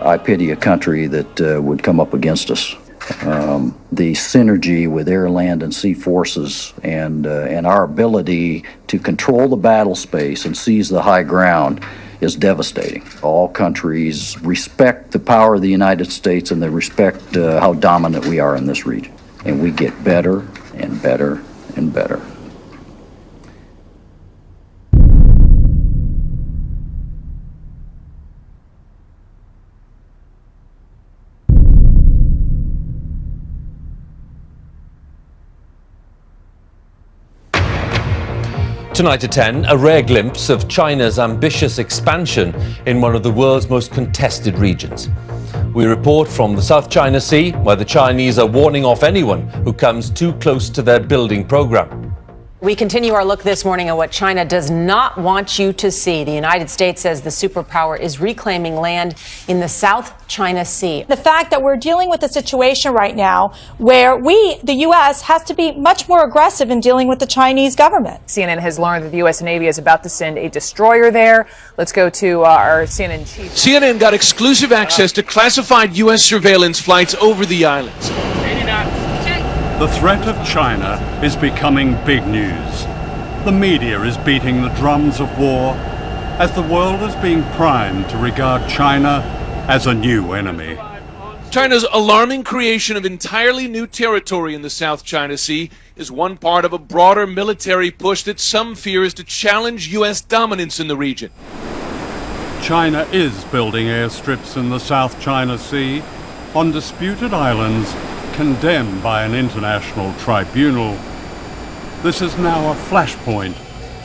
I pity a country that would come up against us. The synergy with air, land, and sea forces and our ability to control the battle space and seize the high ground is devastating. All countries respect the power of the United States, and they respect how dominant we are in this region. And we get better and better and better. Tonight at 10, a rare glimpse of China's ambitious expansion in one of the world's most contested regions. We report from the South China Sea, where the Chinese are warning off anyone who comes too close to their building program. We continue our look this morning at what China does not want you to see. The United States says the superpower is reclaiming land in the South China Sea. The fact that we're dealing with a situation right now where the U.S., has to be much more aggressive in dealing with the Chinese government. CNN has learned that the U.S. Navy is about to send a destroyer there. Let's go to our CNN chief. CNN got exclusive access to classified U.S. surveillance flights over the islands. The threat of China is becoming big news. The media is beating the drums of war as the world is being primed to regard China as a new enemy. China's alarming creation of entirely new territory in the South China Sea is one part of a broader military push that some fear is to challenge U.S. dominance in the region. China is building airstrips in the South China Sea on disputed islands condemned by an international tribunal. This is now a flashpoint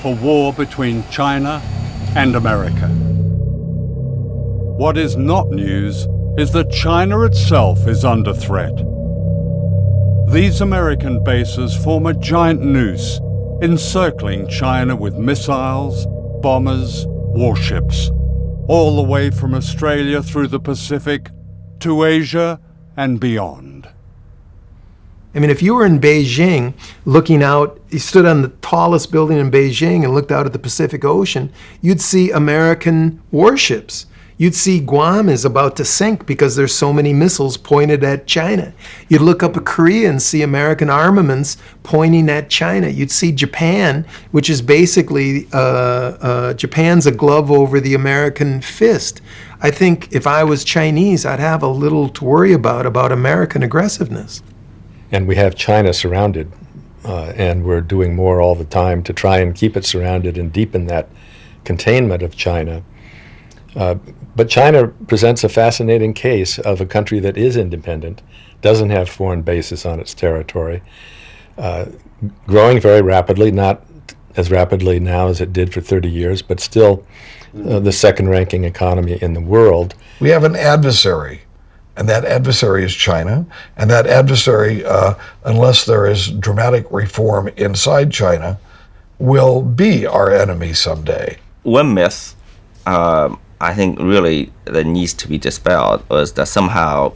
for war between China and America. What is not news is that China itself is under threat. These American bases form a giant noose encircling China with missiles, bombers, warships, all the way from Australia through the Pacific to Asia and beyond. I mean, if you were in Beijing looking out, you stood on the tallest building in Beijing and looked out at the Pacific Ocean, you'd see American warships. You'd see Guam is about to sink because there's so many missiles pointed at China. You'd look up at Korea and see American armaments pointing at China. You'd see Japan, which is basically, Japan's a glove over the American fist. I think if I was Chinese, I'd have a little to worry about American aggressiveness. And we have China surrounded, and we're doing more all the time to try and keep it surrounded and deepen that containment of China. But China presents a fascinating case of a country that is independent, doesn't have foreign bases on its territory, growing very rapidly, not as rapidly now as it did for 30 years, but still the second-ranking economy in the world. We have an adversary. And that adversary is China. And that adversary, unless there is dramatic reform inside China, will be our enemy someday. One myth, I think really that needs to be dispelled was that somehow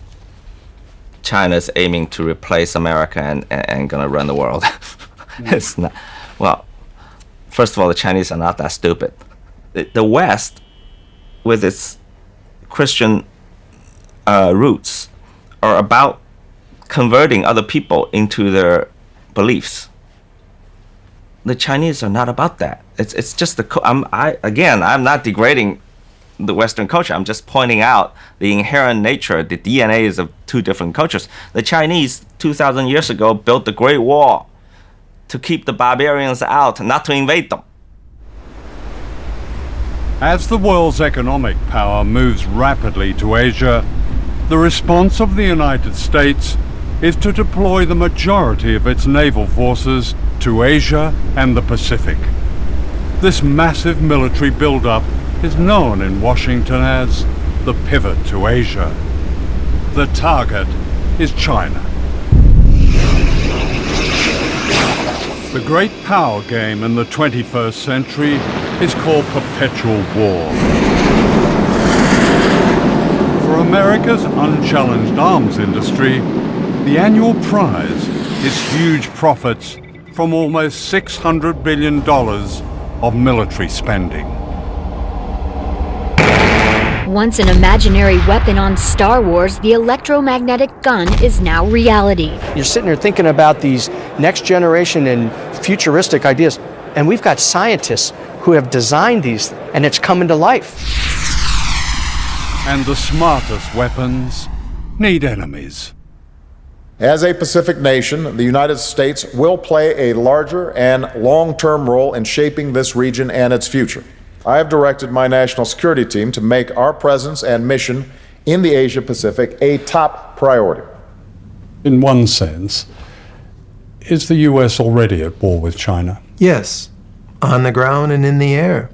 China's aiming to replace America and gonna run the world. It's not. Well, first of all, the Chinese are not that stupid. The West, with its Christian roots, are about converting other people into their beliefs. The Chinese are not about that. It's just I'm not degrading the Western culture. I'm just pointing out the inherent nature, the DNAs of two different cultures. The Chinese 2,000 years ago built the Great Wall to keep the barbarians out, not to invade them. As the world's economic power moves rapidly to Asia, the response of the United States is to deploy the majority of its naval forces to Asia and the Pacific. This massive military buildup is known in Washington as the pivot to Asia. The target is China. The great power game in the 21st century is called perpetual war. For America's unchallenged arms industry, the annual prize is huge profits from almost $600 billion of military spending. Once an imaginary weapon on Star Wars, the electromagnetic gun is now reality. You're sitting there thinking about these next generation and futuristic ideas, and we've got scientists who have designed these, and it's coming to life. And the smartest weapons need enemies. As a Pacific nation, the United States will play a larger and long-term role in shaping this region and its future. I have directed my national security team to make our presence and mission in the Asia-Pacific a top priority. In one sense, is the US already at war with China? Yes, on the ground and in the air.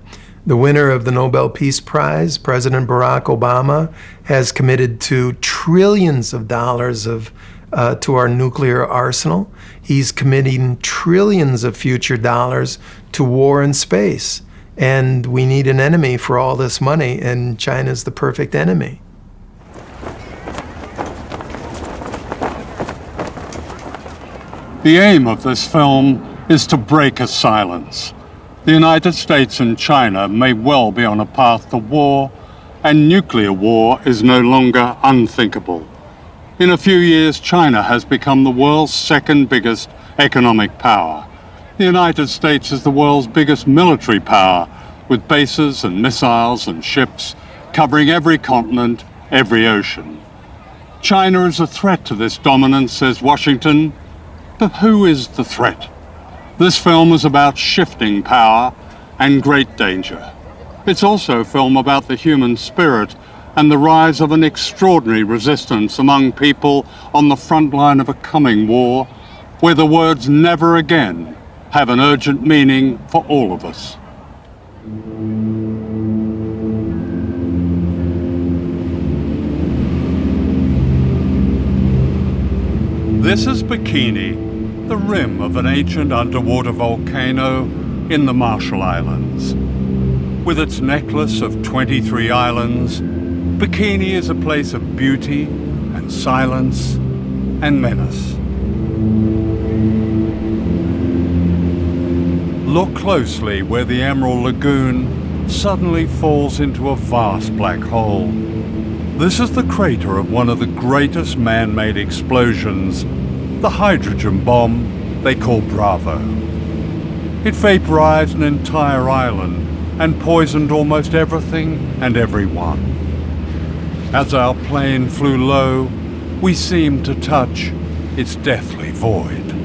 The winner of the Nobel Peace Prize, President Barack Obama, has committed to trillions of dollars to our nuclear arsenal. He's committing trillions of future dollars to war in space. And we need an enemy for all this money, and China's the perfect enemy. The aim of this film is to break a silence. The United States and China may well be on a path to war, and nuclear war is no longer unthinkable. In a few years, China has become the world's second biggest economic power. The United States is the world's biggest military power, with bases and missiles and ships covering every continent, every ocean. China is a threat to this dominance, says Washington. But who is the threat? This film is about shifting power and great danger. It's also a film about the human spirit and the rise of an extraordinary resistance among people on the front line of a coming war, where the words "never again" have an urgent meaning for all of us. This is Bikini, the rim of an ancient underwater volcano in the Marshall Islands. With its necklace of 23 islands, Bikini is a place of beauty and silence and menace. Look closely where the Emerald Lagoon suddenly falls into a vast black hole. This is the crater of one of the greatest man-made explosions, the hydrogen bomb they call Bravo. It vaporized an entire island and poisoned almost everything and everyone. As our plane flew low, we seemed to touch its deathly void.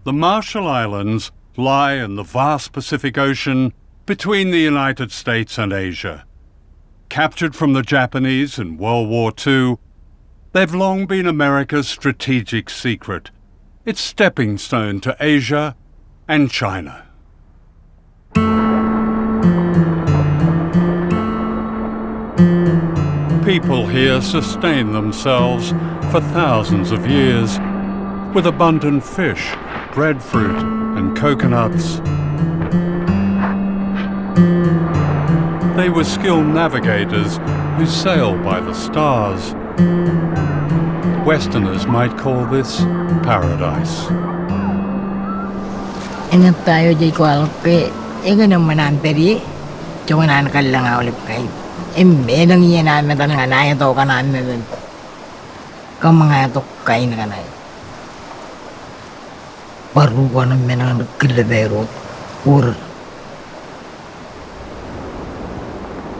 The Marshall Islands lie in the vast Pacific Ocean between the United States and Asia. Captured from the Japanese in World War II, they've long been America's strategic secret, its stepping stone to Asia and China. People here sustain themselves for thousands of years with abundant fish, breadfruit, and coconuts. They were skilled navigators who sail by the stars. Westerners might call this paradise. Ingat tayo di kual ke, ega mananteri, jangan kalang olip kai. Embelang iyan namin tanang anay to kanan namin. Kamanga to kai na kanay. Baru ko namin ang kilabero, pur.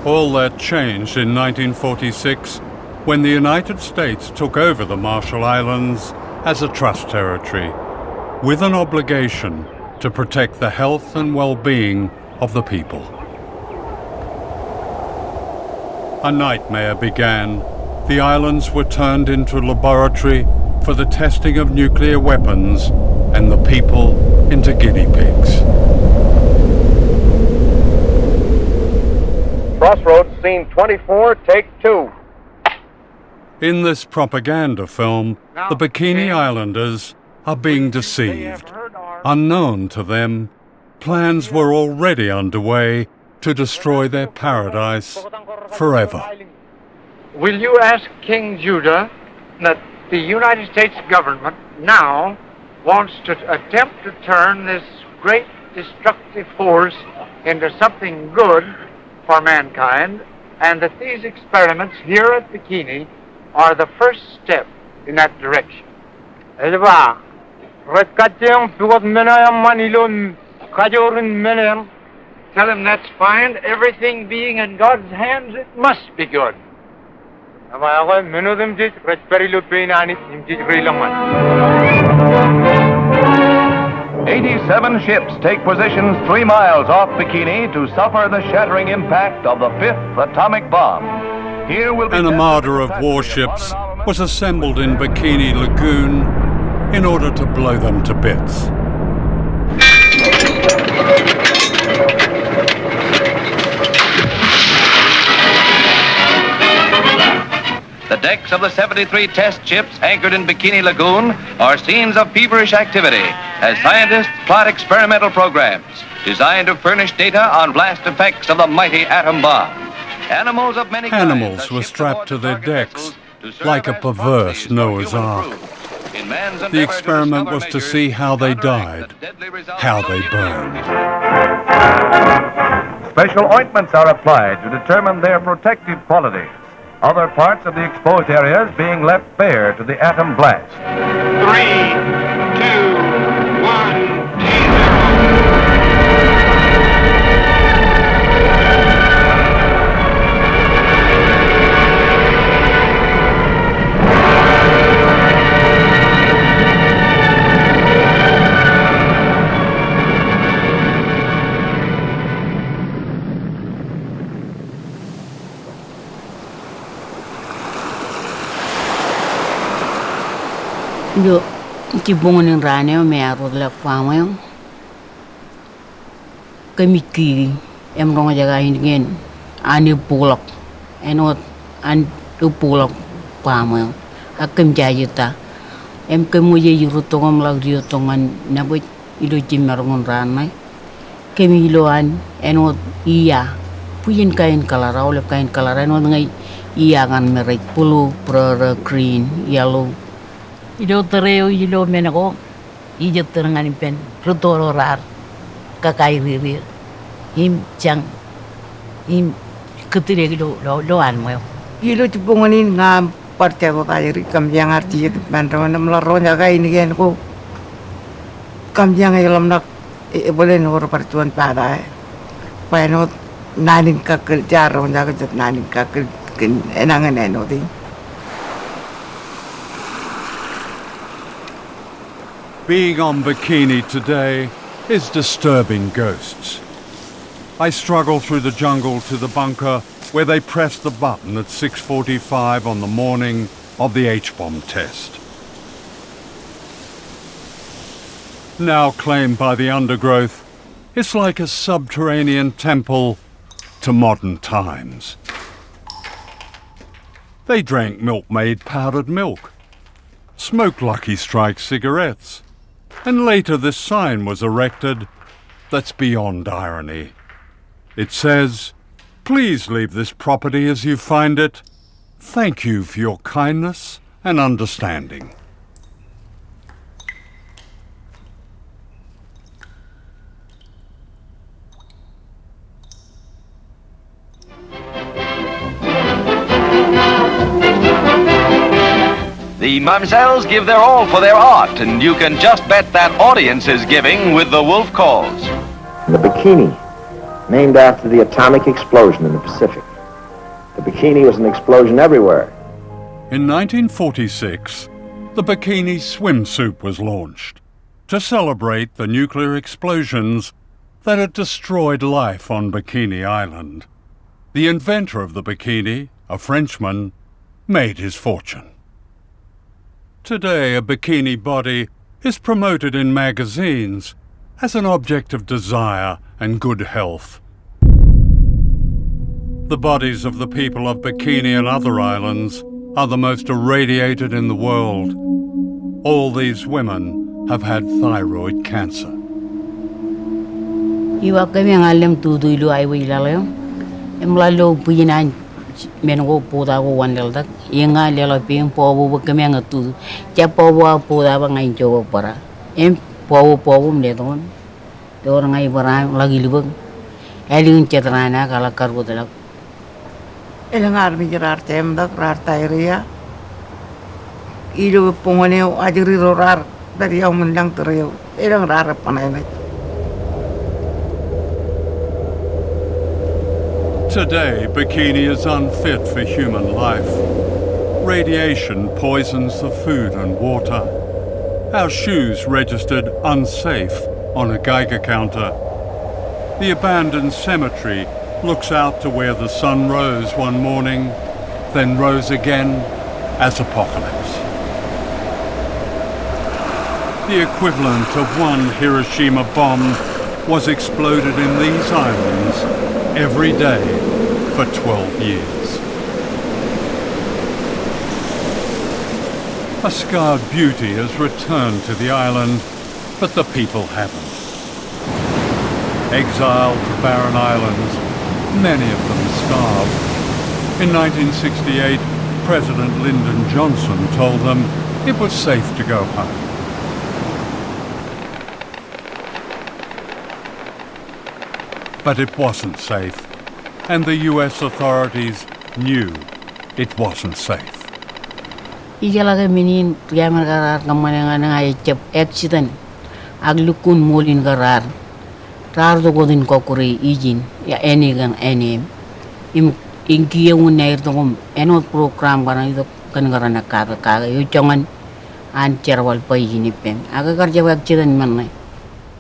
All that changed in 1946 when the United States took over the Marshall Islands as a trust territory, with an obligation to protect the health and well-being of the people. A nightmare began. The islands were turned into a laboratory for the testing of nuclear weapons and the people into guinea pigs. Crossroads, scene 24, take 2. In this propaganda film, the Bikini Islanders are being deceived. Unknown to them, plans were already underway to destroy their paradise forever. Will you ask King Judah that the United States government now wants to attempt to turn this great destructive force into something good for mankind, and that these experiments here at Bikini are the first step in that direction. Tell him that's fine. Everything being in God's hands, it must be good. 87 ships take positions 3 miles off Bikini to suffer the shattering impact of the 5th atomic bomb. Here will be An armada of warships was assembled in Bikini Lagoon in order to blow them to bits. The decks of the 73 test ships anchored in Bikini Lagoon are scenes of feverish activity as scientists plot experimental programs designed to furnish data on blast effects of the mighty atom bomb. Animals of many kinds Animals were strapped to their decks like a perverse Noah's Ark. The experiment was to see how they died, how they burned. Special ointments are applied to determine their protective qualities. Other parts of the exposed areas being left bare to the atom blast. 3, 2, 1. Yo ti bongonin rane o me aro la kwamwe kemiki em ronga jaga hingen ani pulok enot an tu pulok kwamwe akem jayuta em kemuye yurutongom lag tongan nabo ido jimarngon rane kemi loan enot iya puyin kain kalara ole kain kalara enot ngai iya kan merek pulu pro green yellow Ido tereo ilo menako ijo terangan pen rutoro rar kakai riri him chang him ketire lo an mo ilo tipungonin nga parte ko kayri kamjang arti manro na mlaro jaga ini gen ko kamjang ilam nak boleh nor pertuan pada pano nanin kakil jaro jaga jat nanin kakil enangan enoti Being on Bikini today is disturbing ghosts. I struggle through the jungle to the bunker where they pressed the button at 6:45 on the morning of the H-bomb test. Now claimed by the undergrowth, it's like a subterranean temple to modern times. They drank milk-made powdered milk, smoked Lucky Strike cigarettes, and later this sign was erected that's beyond irony. It says, "Please leave this property as you find it. Thank you for your kindness and understanding." The Mamsells give their all for their art, and you can just bet that audience is giving with the wolf calls. The Bikini, named after the atomic explosion in the Pacific. The Bikini was an explosion everywhere. In 1946, the Bikini swimsuit was launched to celebrate the nuclear explosions that had destroyed life on Bikini Island. The inventor of the Bikini, a Frenchman, made his fortune. Today, a bikini body is promoted in magazines as an object of desire and good health. The bodies of the people of Bikini and other islands are the most irradiated in the world. All these women have had thyroid cancer. Iwa kami ngalem tudu ilu ay wilalem. Emlalo puyinan mengo poda go wandel dak yenga lela ping pobu kemeng tu ja pobu poda ba ngai jo para em pobu me don dor ngai bara lagi libeng elin cetrana kala karbo delak Elangar mi gerar tem dak rar tairia ilu pongone ajiri rorar dari yang mendang tereu elang rar panai. Today, Bikini is unfit for human life. Radiation poisons the food and water. Our shoes registered unsafe on a Geiger counter. The abandoned cemetery looks out to where the sun rose one morning, then rose again as apocalypse. The equivalent of one Hiroshima bomb was exploded in these islands every day for 12 years. A scarred beauty has returned to the island, but the people haven't. Exiled to barren islands, many of them starved. In 1968, President Lyndon Johnson told them it was safe to go home. But it wasn't safe, and the US authorities knew it wasn't safe. Ijala ke minin tiamar karar kamana ngai cep accident aglukun molin karar tar do godin kokuri ijin ya eni gan eni im inkiye unair tongom enot program kana itu kan karana kaga yu chongan an cerwal pai jini pen aga karja accident manai.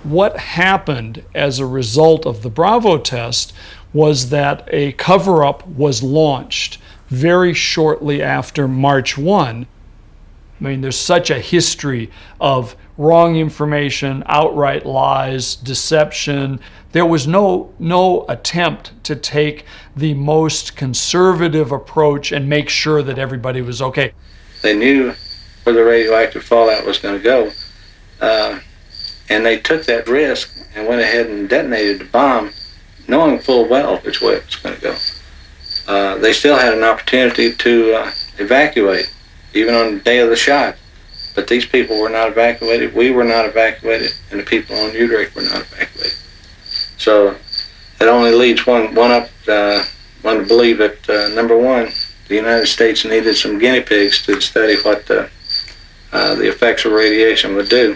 What happened as a result of the Bravo test was that a cover-up was launched very shortly after March 1. I mean, there's such a history of wrong information, outright lies, deception. There was no attempt to take the most conservative approach and make sure that everybody was okay. They knew where the radioactive fallout was going to go. And they took that risk and went ahead and detonated the bomb, knowing full well which way it was going to go. They still had an opportunity to evacuate, even on the day of the shot. But these people were not evacuated, we were not evacuated, and the people on Utrecht were not evacuated. So it only leads one to believe that, number one, the United States needed some guinea pigs to study what the effects of radiation would do.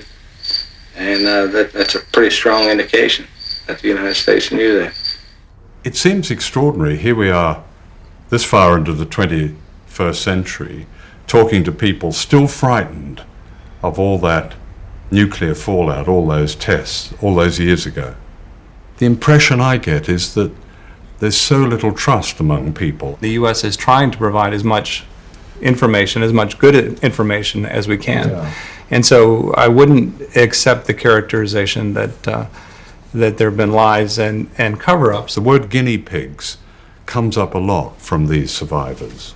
And that's a pretty strong indication that the United States knew that. It seems extraordinary. Here we are, this far into the 21st century, talking to people still frightened of all that nuclear fallout, all those tests, all those years ago. The impression I get is that there's so little trust among people. The U.S. is trying to provide as much information, as much good information as we can. Yeah. And so I wouldn't accept the characterization that there have been lies and cover-ups. The word guinea pigs comes up a lot from these survivors.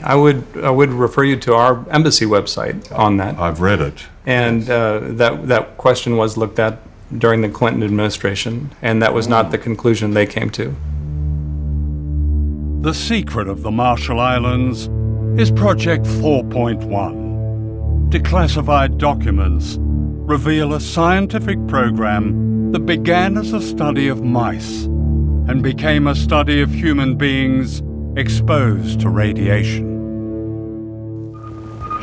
I would refer you to our embassy website on that. I've read it. And that question was looked at during the Clinton administration, and that was not the conclusion they came to. The secret of the Marshall Islands is Project 4.1. Declassified documents reveal a scientific program that began as a study of mice and became a study of human beings exposed to radiation.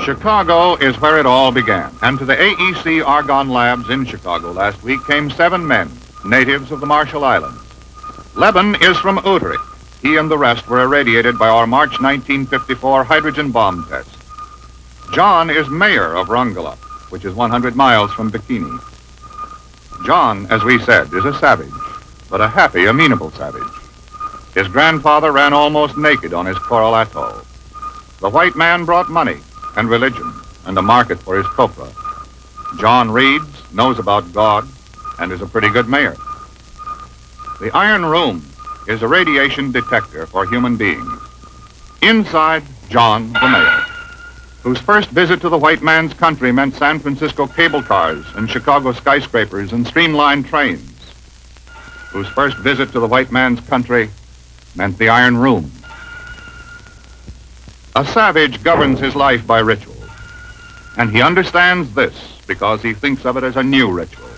Chicago is where it all began, and to the AEC Argonne Labs in Chicago last week came 7 men, natives of the Marshall Islands. Leben is from Utrecht. He and the rest were irradiated by our March 1954 hydrogen bomb test. John is mayor of Rongelap, which is 100 miles from Bikini. John, as we said, is a savage, but a happy, amenable savage. His grandfather ran almost naked on his coral atoll. The white man brought money and religion and a market for his copra. John reads, knows about God, and is a pretty good mayor. The Iron Room is a radiation detector for human beings. Inside, John, the mayor, whose first visit to the white man's country meant San Francisco cable cars and Chicago skyscrapers and streamlined trains, whose first visit to the white man's country meant the Iron Room. A savage governs his life by ritual, and he understands this because he thinks of it as a new ritual,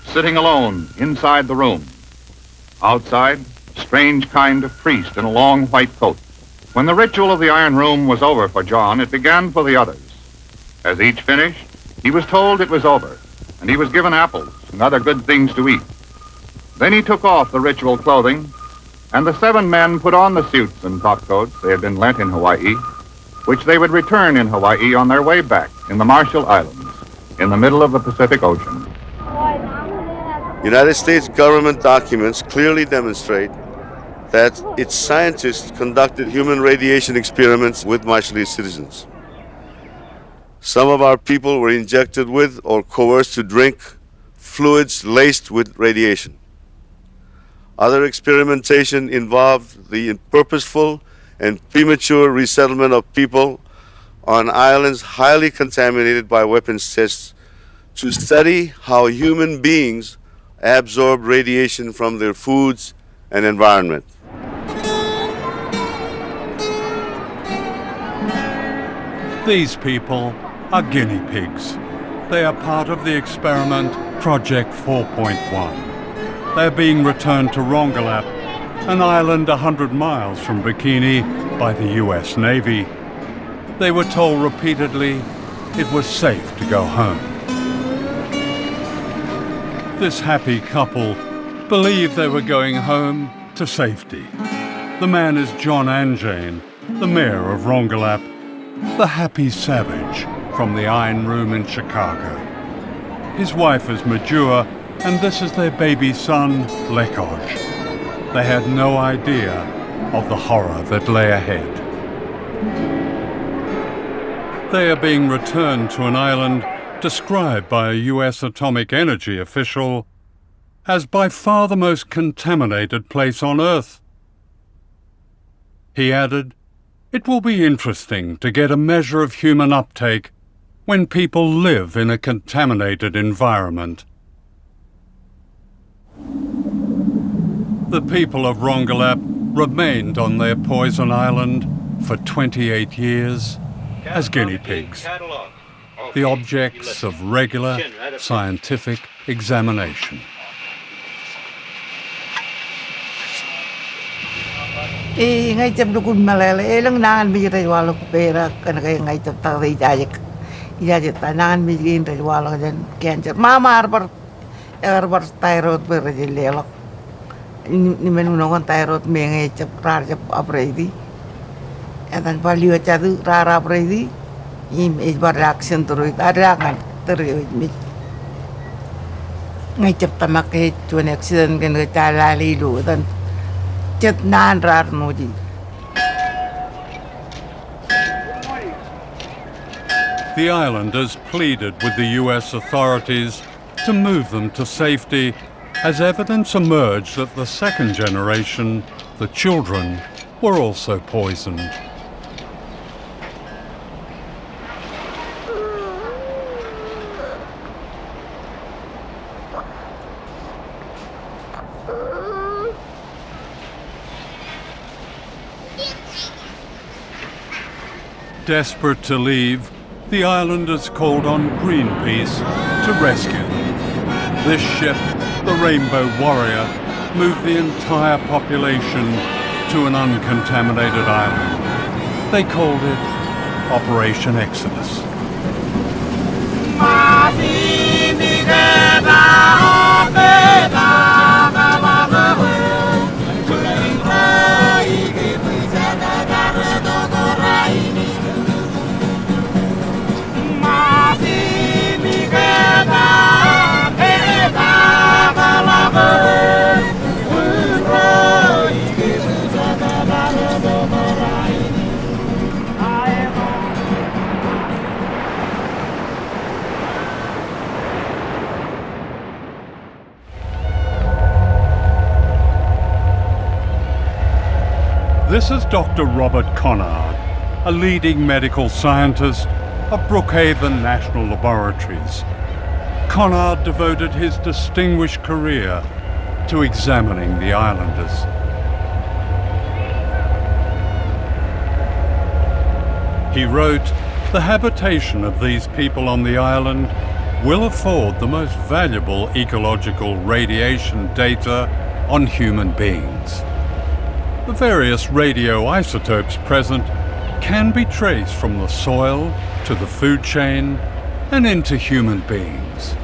sitting alone inside the room. Outside, strange kind of priest in a long white coat. When the ritual of the Iron Room was over for John, it began for the others. As each finished, he was told it was over, and he was given apples and other good things to eat. Then he took off the ritual clothing, and the 7 men put on the suits and topcoats they had been lent in Hawaii, which they would return in Hawaii on their way back in the Marshall Islands, in the middle of the Pacific Ocean. United States government documents clearly demonstrate that its scientists conducted human radiation experiments with Marshallese citizens. Some of our people were injected with or coerced to drink fluids laced with radiation. Other experimentation involved the purposeful and premature resettlement of people on islands highly contaminated by weapons tests to study how human beings absorb radiation from their foods and environment. These people are guinea pigs. They are part of the experiment Project 4.1. They're being returned to Rongelap, an island 100 miles from Bikini, by the US Navy. They were told repeatedly it was safe to go home. This happy couple believed they were going home to safety. The man is John and Jane, the mayor of Rongelap, the happy savage from the Iron Room in Chicago. His wife is Majua, and this is their baby son, Lekoj. They had no idea of the horror that lay ahead. They are being returned to an island described by a US atomic energy official as by far the most contaminated place on Earth. He added, "It will be interesting to get a measure of human uptake when people live in a contaminated environment." The people of Rongelap remained on their poison island for 28 years as guinea pigs, the objects of regular scientific examination. Ngay chập nó cũng malele lang nangan mi ray walo pera kan kay ngay chập ta ray jajak ta nangan mi gin ray walo jan kian chap mama arbar tyrod per lelok ni menu nongon tyrod me ngay chap rar chap apredi etan value chadu rara apredi im bar reaction turuit arangan turuit mi ngay chap tamak ke tuan accident kan ke chala lilu tan The islanders pleaded with the US authorities to move them to safety as evidence emerged that the second generation, the children, were also poisoned. Desperate to leave, the islanders called on Greenpeace to rescue them. This ship, the Rainbow Warrior, moved the entire population to an uncontaminated island. They called it Operation Exodus. This is Dr. Robert Conard, a leading medical scientist of Brookhaven National Laboratories. Conard devoted his distinguished career to examining the islanders. He wrote, "The habitation of these people on the island will afford the most valuable ecological radiation data on human beings. The various radioisotopes present can be traced from the soil to the food chain and into human beings."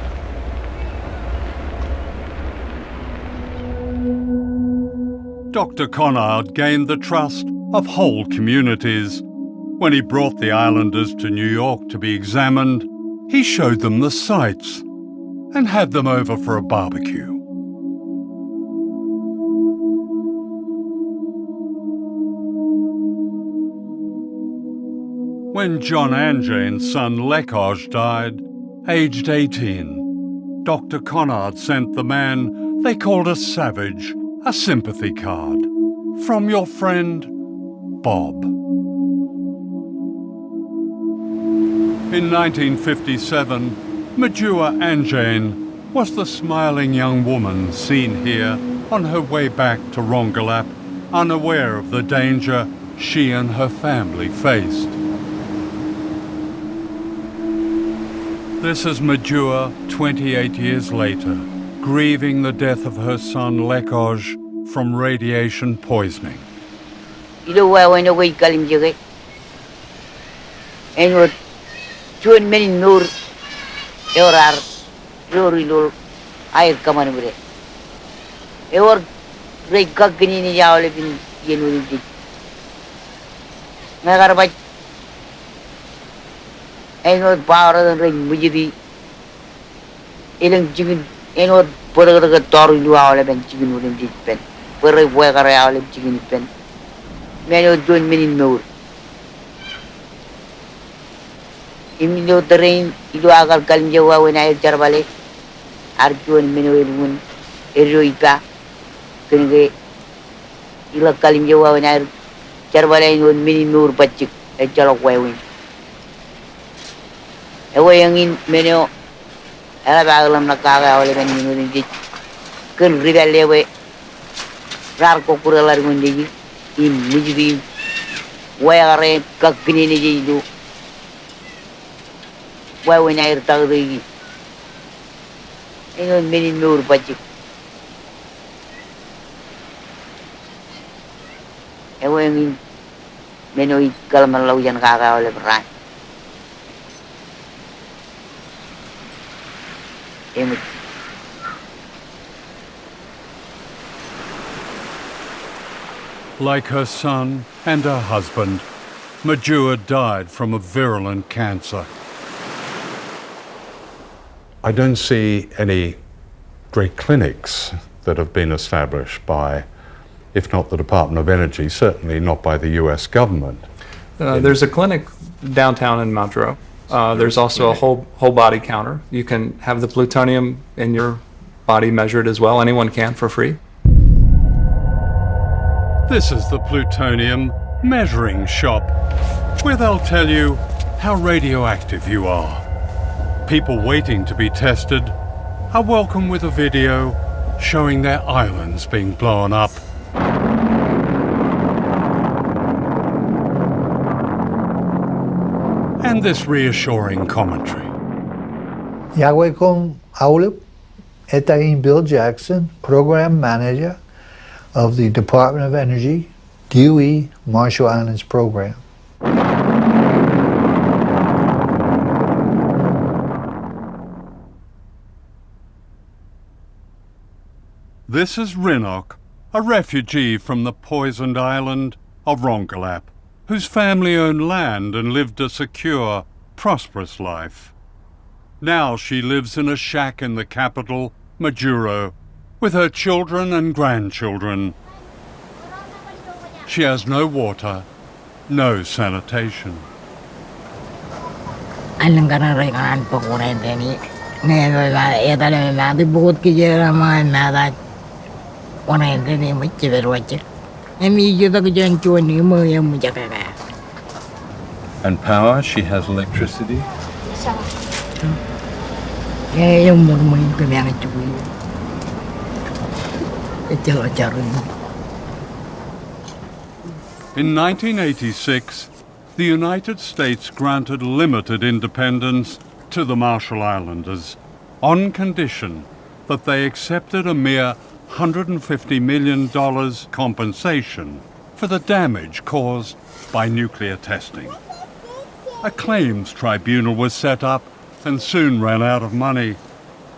Dr. Conard gained the trust of whole communities. When he brought the islanders to New York to be examined, he showed them the sights and had them over for a barbecue. When John Anjane's son Lekoj died, aged 18, Dr. Conard sent the man they called a savage a sympathy card from your friend, Bob. In 1957, Majua Anjane was the smiling young woman seen here on her way back to Rongelap, unaware of the danger she and her family faced. This is Majua 28 years later, grieving the death of her son Lekoj from radiation poisoning. Chuan many nur eurar rurilul air kamanure. Eor break gagni ni jawle bin yenuri. Nagarbat enor power than ring mujidi. Ilang chicken enor puraga toru jawle ben chicken wouldn't did pen. Pura wagare chicken pen. Many doing many nur. Imilo terrain itu agal kalim jawa when I jarbale arjuan minuilun eroika kenge ila kalim jawa when I jarbale nun mini nur bacik jalok wewin ewe yang in menyo ala bagalam nakaga oleh ben minuin dik kun ribelle we rar ko kuralar ngundi im mujidi wayare kakini ni jidu why when I tell you, many nur budget. And when many Kalamalau and Gaga olive right. Like her son and her husband, Majua died from a virulent cancer. I don't see any great clinics that have been established by, if not the Department of Energy, certainly not by the US government. There's a clinic downtown in Mountro. There's also a whole body counter. You can have the plutonium in your body measured as well. Anyone can for free. This is the plutonium measuring shop, where they'll tell you how radioactive you are. People waiting to be tested are welcome with a video showing their islands being blown up. And this reassuring commentary. Yahweh Kong Aulip, Etaim Bill Jackson, Program Manager of the Department of Energy, WWIII Marshall Islands Program. This is Rinok, a refugee from the poisoned island of Rongelap, whose family owned land and lived a secure, prosperous life. Now she lives in a shack in the capital, Majuro, with her children and grandchildren. She has no water, no sanitation. Alam ka na rin ang pagkurente ni ngayon na natin bukod kaya naman natin kurente ni machiverwache. Emi juta kajan chuani mo yung mujaka. And power, she has electricity. Yung murmuring ko na chuwi. Ito charin. In 1986, the United States granted limited independence to the Marshall Islanders on condition that they accepted a mere $150 million compensation for the damage caused by nuclear testing. A claims tribunal was set up and soon ran out of money.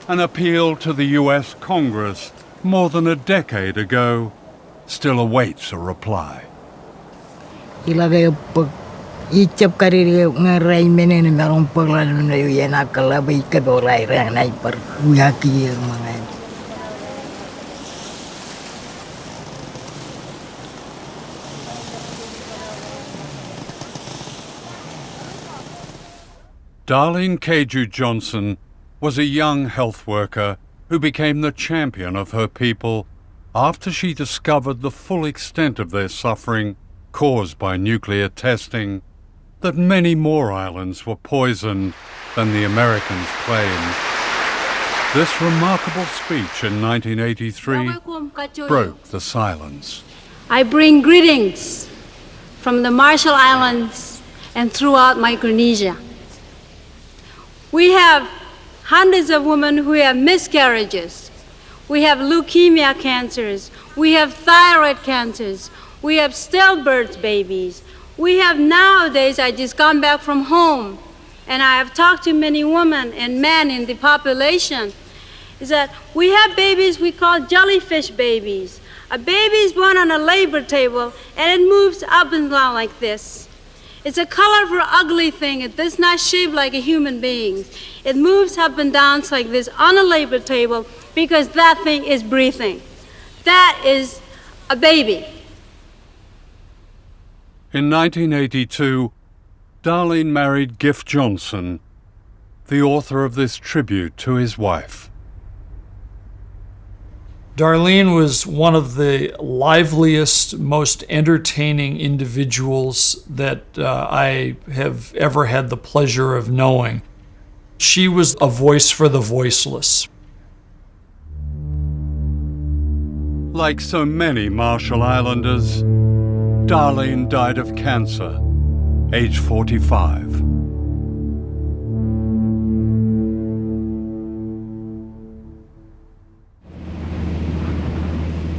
An appeal to the US Congress more than a decade ago still awaits a reply. Ilagay pag icap kariri ngaray menen merong paglalu na yun nakalabay kadoray rang nay par uyaki mga. Darlene Keju Johnson was a young health worker who became the champion of her people after she discovered the full extent of their suffering caused by nuclear testing, that many more islands were poisoned than the Americans claimed. This remarkable speech in 1983 broke the silence. I bring greetings from the Marshall Islands and throughout Micronesia. We have hundreds of women who have miscarriages. We have leukemia cancers. We have thyroid cancers. We have stillbirth babies. We have nowadays, I just gone back from home, and I have talked to many women and men in the population, is that we have babies we call jellyfish babies. A baby is born on a labor table, and it moves up and down like this. It's a colorful, ugly thing. It does not shape like a human being. It moves up and down like this on a labor table because that thing is breathing. That is a baby. In 1982, Darlene married Giff Johnson, the author of this tribute to his wife. Darlene was one of the liveliest, most entertaining individuals that I have ever had the pleasure of knowing. She was a voice for the voiceless. Like so many Marshall Islanders, Darlene died of cancer, age 45.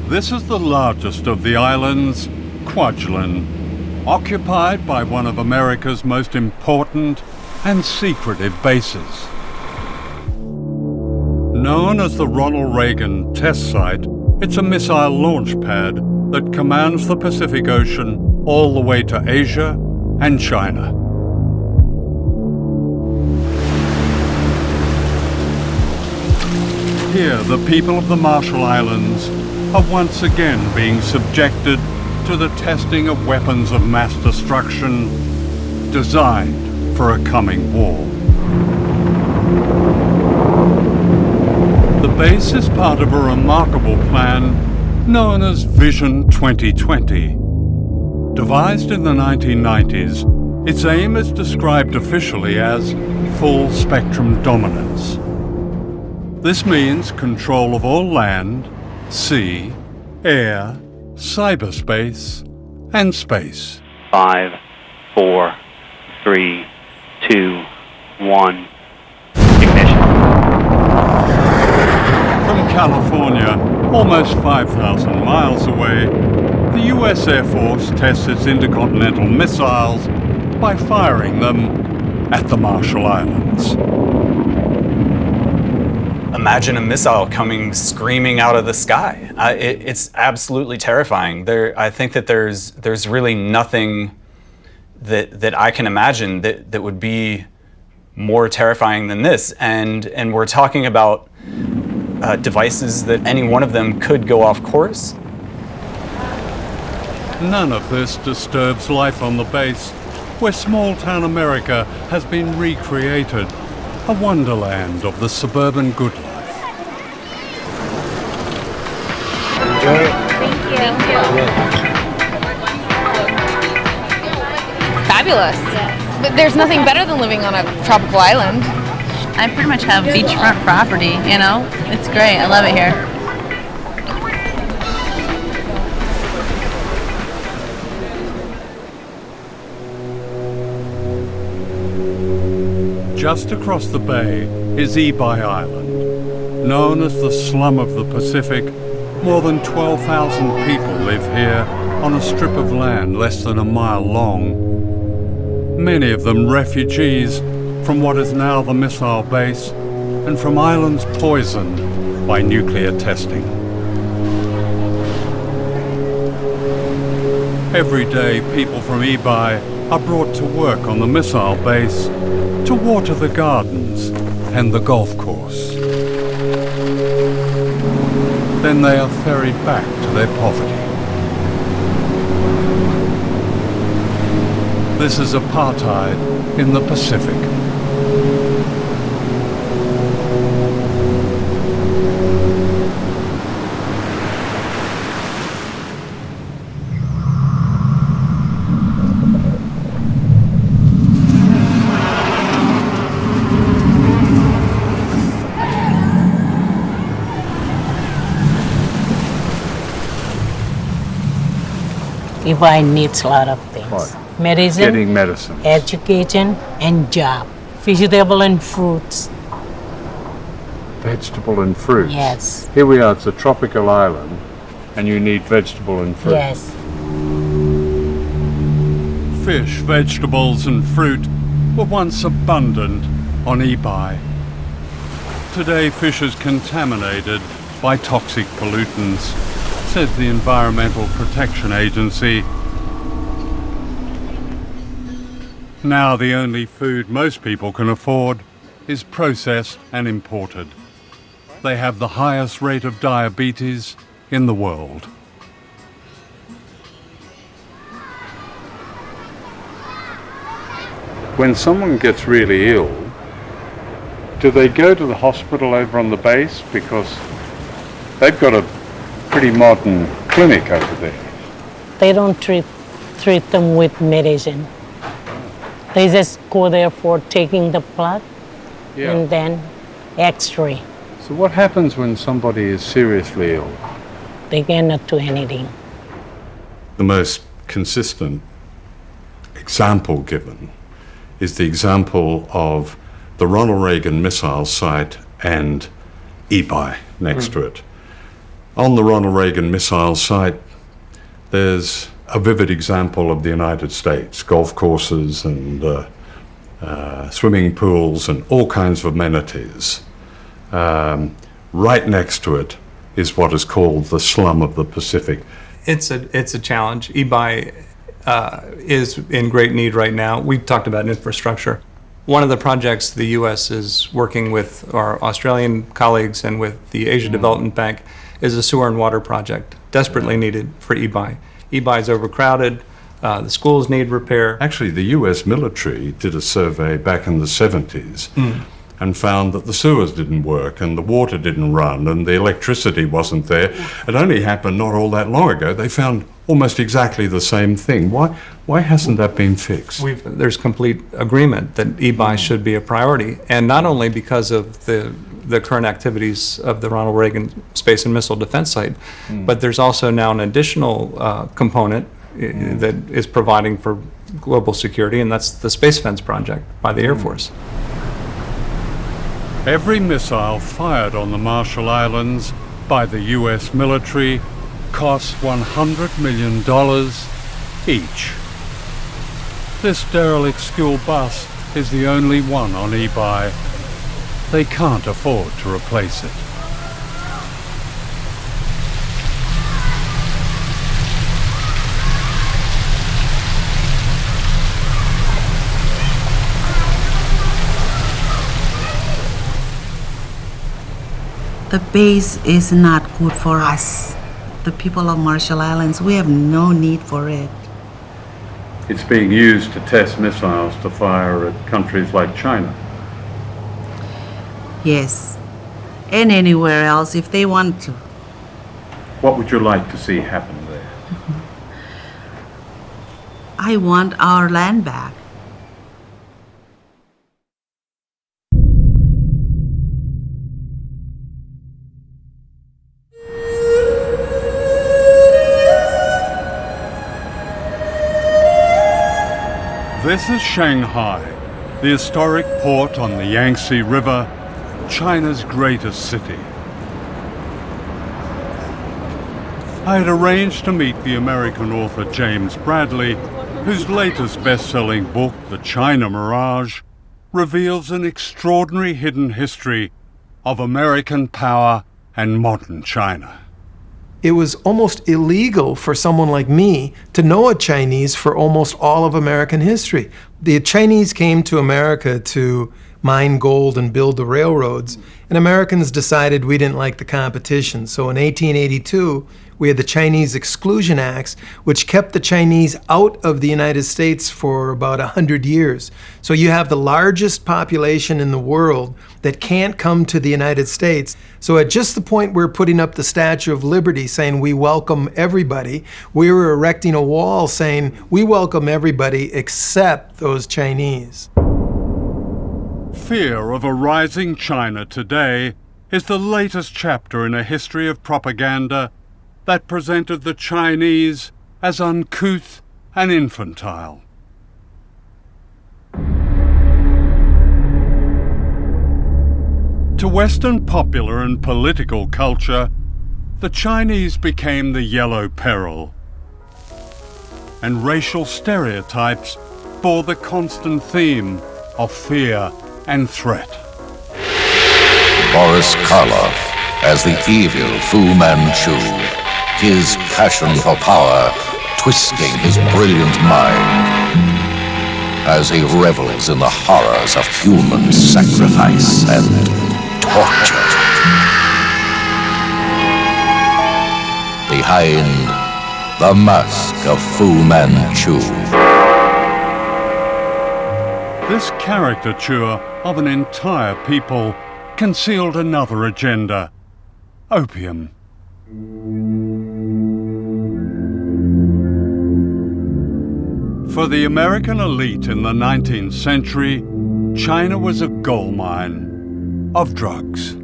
This is the largest of the islands, Kwajalein, occupied by one of America's most important and secretive bases. Known as the Ronald Reagan Test Site, it's a missile launch pad that commands the Pacific Ocean all the way to Asia and China. Here, the people of the Marshall Islands are once again being subjected to the testing of weapons of mass destruction designed for a coming war. The base is part of a remarkable plan known as Vision 2020. Devised in the 1990s, its aim is described officially as full spectrum dominance. This means control of all land, sea, air, cyberspace, and space. 5, 4, 3, 2, 1. Ignition. From California, almost 5,000 miles away, the U.S. Air Force tests its intercontinental missiles by firing them at the Marshall Islands. Imagine a missile coming screaming out of the sky. It's absolutely terrifying. I think that there's really nothing that I can imagine that would be more terrifying than this. And we're talking about devices that any one of them could go off course. None of this disturbs life on the base, where small-town America has been recreated, a wonderland of the suburban good life. Fabulous. But there's nothing better than living on a tropical island. I pretty much have beachfront property, you know? It's great. I love it here. Just across the bay is Ibai Island. Known as the slum of the Pacific, more than 12,000 people live here on a strip of land less than a mile long. Many of them refugees from what is now the missile base and from islands poisoned by nuclear testing. Every day, people from Ibai are brought to work on the missile base to water the gardens and the golf course. Then they are ferried back to their poverty. This is apartheid in the Pacific. Ibai needs a lot of things. What? Medicine, Getting medicine. education, and job. Vegetable and fruits. Vegetable and fruits. Yes. Here we are, it's a tropical island, and you need vegetable and fruit. Yes. Fish, vegetables, and fruit were once abundant on Ibai. Today, fish is contaminated by toxic pollutants, says the Environmental Protection Agency. Now the only food most people can afford is processed and imported. They have the highest rate of diabetes in the world. When someone gets really ill, do they go to the hospital over on the base? Because they've got a pretty modern clinic over there. They don't treat them with medicine. They just go there for taking the blood and then x-ray. So what happens when somebody is seriously ill? They cannot do anything. The most consistent example given is the example of the Ronald Reagan missile site and Ibai next to it. On the Ronald Reagan missile site, there's a vivid example of the United States, golf courses and swimming pools and all kinds of amenities. Right next to it is what is called the slum of the Pacific. It's a challenge. Ibai is in great need right now. We've talked about infrastructure. One of the projects the U.S. is working with our Australian colleagues and with the Asia Development Bank is a sewer and water project, desperately needed for Ibai. Ibai is overcrowded, the schools need repair. Actually, the US military did a survey back in the 70s and found that the sewers didn't work and the water didn't run and the electricity wasn't there. It only happened not all that long ago. They found almost exactly the same thing. Why hasn't that been fixed? There's complete agreement that Ibai should be a priority, and not only because of the current activities of the Ronald Reagan Space and Missile Defense Site, but there's also now an additional component that is providing for global security, and that's the Space Fence project by the Air Force. Every missile fired on the Marshall Islands by the US military costs $100 million each. This derelict school bus is the only one on Ibai. They can't afford to replace it. The base is not good for us. The people of Marshall Islands, we have no need for it. It's being used to test missiles to fire at countries like China. Yes, and anywhere else if they want to. What would you like to see happen there? I want our land back. This is Shanghai, the historic port on the Yangtze River, China's greatest city. I had arranged to meet the American author James Bradley, whose latest best-selling book, The China Mirage, reveals an extraordinary hidden history of American power and modern China. It was almost illegal for someone like me to know a Chinese for almost all of American history. The Chinese came to America to mine gold and build the railroads, and Americans decided we didn't like the competition. So in 1882, we had the Chinese Exclusion Acts, which kept the Chinese out of the United States for about 100 years. So you have the largest population in the world that can't come to the United States. So at just the point we're putting up the Statue of Liberty saying we welcome everybody, we were erecting a wall saying we welcome everybody except those Chinese. Fear of a rising China today is the latest chapter in a history of propaganda that presented the Chinese as uncouth and infantile. To Western popular and political culture, the Chinese became the yellow peril, and racial stereotypes bore the constant theme of fear and threat. Boris Karloff as the evil Fu Manchu, his passion for power twisting his brilliant mind as he revels in the horrors of human sacrifice and torture. Behind the mask of Fu Manchu. This caricature of an entire people concealed another agenda: opium. For the American elite in the 19th century, China was a gold mine of drugs.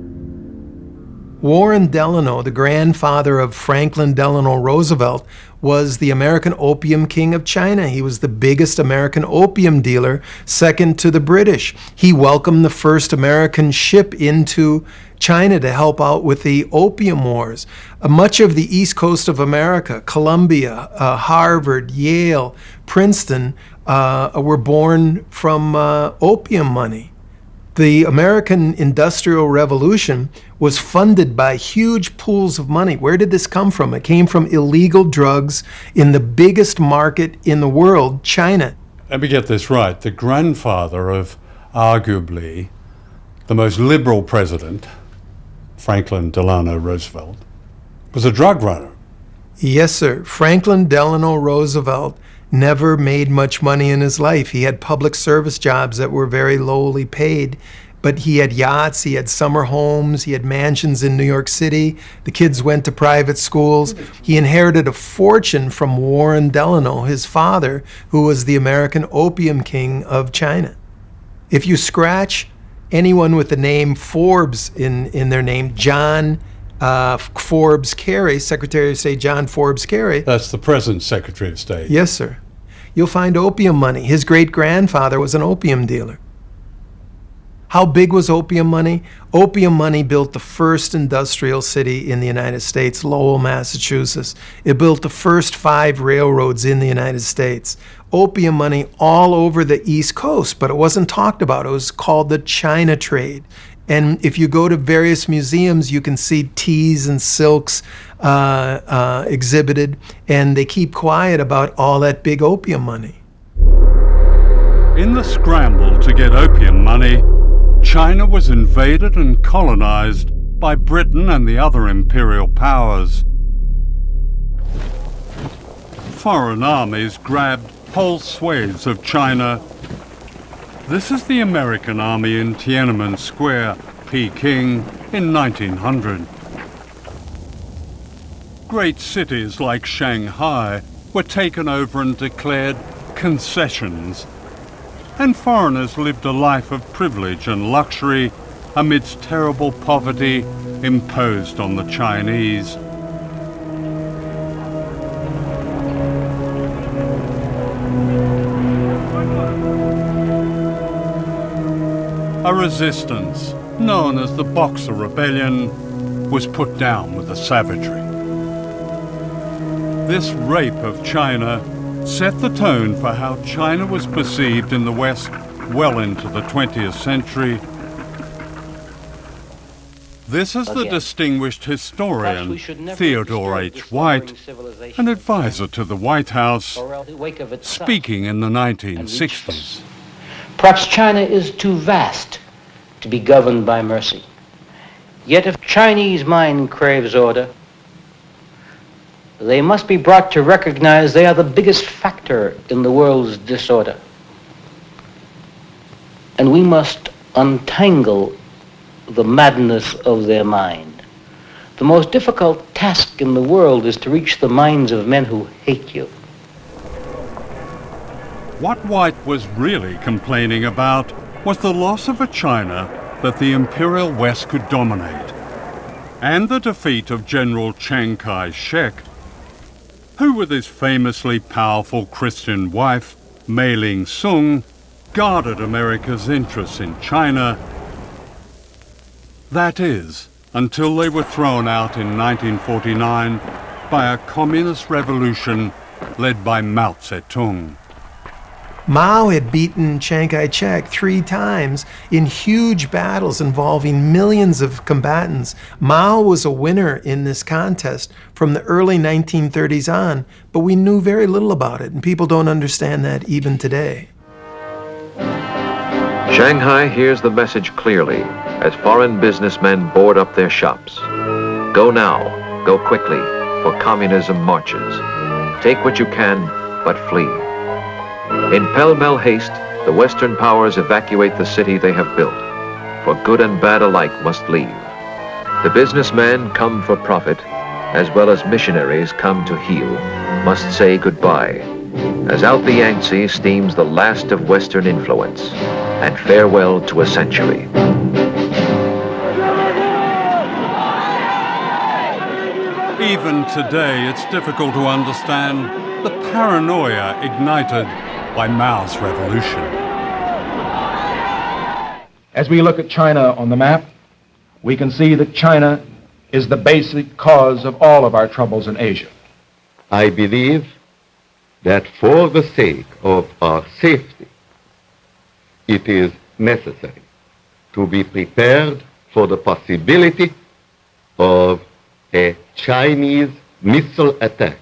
Warren Delano, the grandfather of Franklin Delano Roosevelt, was the American opium king of China. He was the biggest American opium dealer, second to the British. He welcomed the first American ship into China to help out with the opium wars. Much of the east coast of America, Columbia, Harvard, Yale, Princeton, were born from opium money. The American Industrial Revolution was funded by huge pools of money. Where did this come from? It came from illegal drugs in the biggest market in the world, China. Let me get this right. The grandfather of arguably the most liberal president, Franklin Delano Roosevelt, was a drug runner. Yes, sir. Franklin Delano Roosevelt never made much money in his life. He had public service jobs that were very lowly paid, but he had yachts, he had summer homes, he had mansions in New York City. The kids went to private schools. He inherited a fortune from Warren Delano, his father, who was the American opium king of China. If you scratch anyone with the name Forbes in their name, John Forbes Carey, Secretary of State John Forbes Carey. That's the present Secretary of State. Yes, sir. You'll find opium money. His great-grandfather was an opium dealer. How big was opium money? Opium money built the first industrial city in the United States, Lowell, Massachusetts. It built the first 5 railroads in the United States. Opium money all over the East Coast, but it wasn't talked about. It was called the China trade. And if you go to various museums, you can see teas and silks exhibited, and they keep quiet about all that big opium money. In the scramble to get opium money, China was invaded and colonized by Britain and the other imperial powers. Foreign armies grabbed whole swathes of China. This is the American army in Tiananmen Square, Peking, in 1900. Great cities like Shanghai were taken over and declared concessions, and foreigners lived a life of privilege and luxury amidst terrible poverty imposed on the Chinese. a resistance known as the Boxer Rebellion was put down with the savagery. This rape of China set the tone for how China was perceived in the West well into the 20th century. This is the distinguished historian Theodore H. White, an advisor to the White House, speaking in the 1960s. Perhaps China is too vast to be governed by mercy. Yet if Chinese mind craves order, they must be brought to recognize they are the biggest factor in the world's disorder. And we must untangle the madness of their mind. The most difficult task in the world is to reach the minds of men who hate you. What White was really complaining about was the loss of a China that the imperial West could dominate, and the defeat of General Chiang Kai-shek, who with his famously powerful Christian wife, Mei Ling-sung, guarded America's interests in China. That is, until they were thrown out in 1949 by a communist revolution led by Mao Zedong. Mao had beaten Chiang Kai-shek 3 times in huge battles involving millions of combatants. Mao was a winner in this contest from the early 1930s on, but we knew very little about it, and people don't understand that even today. Shanghai hears the message clearly as foreign businessmen board up their shops. Go now, go quickly, for communism marches. Take what you can, but flee. In pell-mell haste, the Western powers evacuate the city they have built, for good and bad alike must leave. The businessmen come for profit, as well as missionaries come to heal, must say goodbye, as out the Yangtze steams the last of Western influence, and farewell to a century. Even today, it's difficult to understand the paranoia ignited by Mao's revolution. As we look at China on the map, we can see that China is the basic cause of all of our troubles in Asia. I believe that for the sake of our safety, it is necessary to be prepared for the possibility of a Chinese missile attack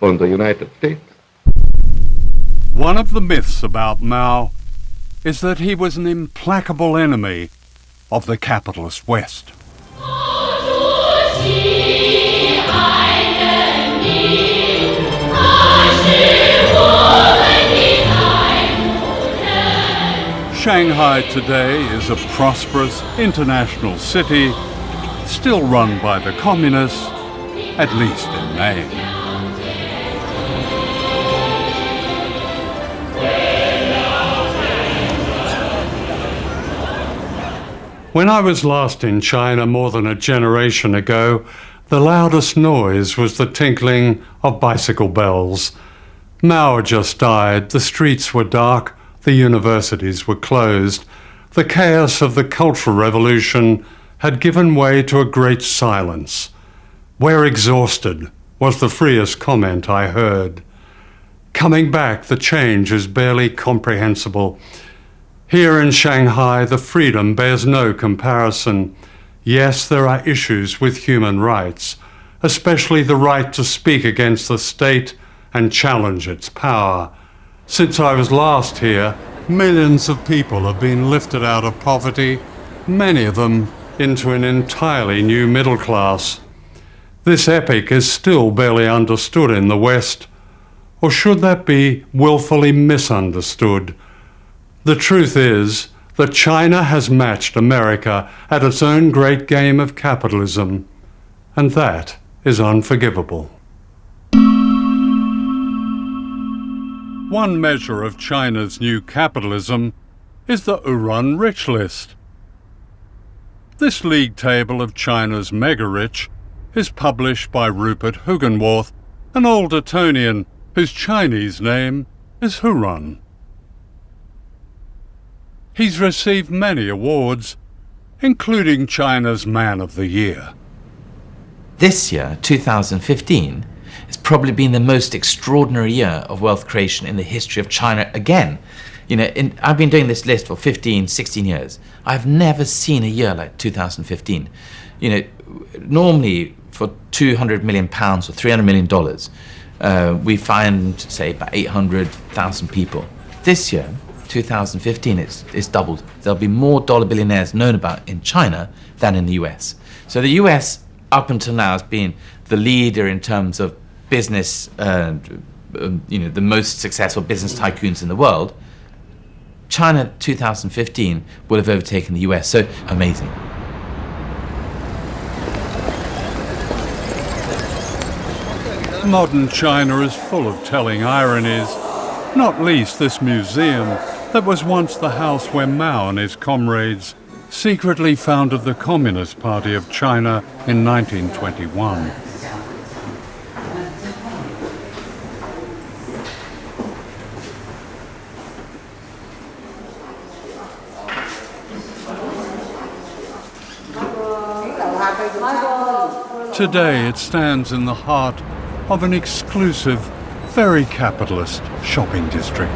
on the United States. One of the myths about Mao is that he was an implacable enemy of the capitalist West. Shanghai today is a prosperous international city, still run by the communists, at least in name. When I was last in China more than a generation ago, the loudest noise was the tinkling of bicycle bells. Mao had just died, the streets were dark, the universities were closed. The chaos of the Cultural Revolution had given way to a great silence. "We're exhausted," was the freest comment I heard. Coming back, the change is barely comprehensible. Here in Shanghai, the freedom bears no comparison. Yes, there are issues with human rights, especially the right to speak against the state and challenge its power. Since I was last here, millions of people have been lifted out of poverty, many of them into an entirely new middle class. This epic is still barely understood in the West, or should that be willfully misunderstood? The truth is that China has matched America at its own great game of capitalism, and that is unforgivable. One measure of China's new capitalism is the Uran Rich List. This league table of China's mega-rich is published by Rupert Hugenworth, an old Etonian whose Chinese name is Huran. He's received many awards, including China's Man of the Year. This year, 2015, has probably been the most extraordinary year of wealth creation in the history of China again. You know, I've been doing this list for 15, 16 years. I've never seen a year like 2015. You know, normally for £200 million or $300 million, we find, say, about 800,000 people. This year, 2015, it's doubled. There'll be more dollar billionaires known about in China than in the US. So the US, up until now, has been the leader in terms of business, you know, the most successful business tycoons in the world. China 2015 will have overtaken the US, so amazing. Modern China is full of telling ironies, not least this museum that was once the house where Mao and his comrades secretly founded the Communist Party of China in 1921. Today it stands in the heart of an exclusive, very capitalist shopping district.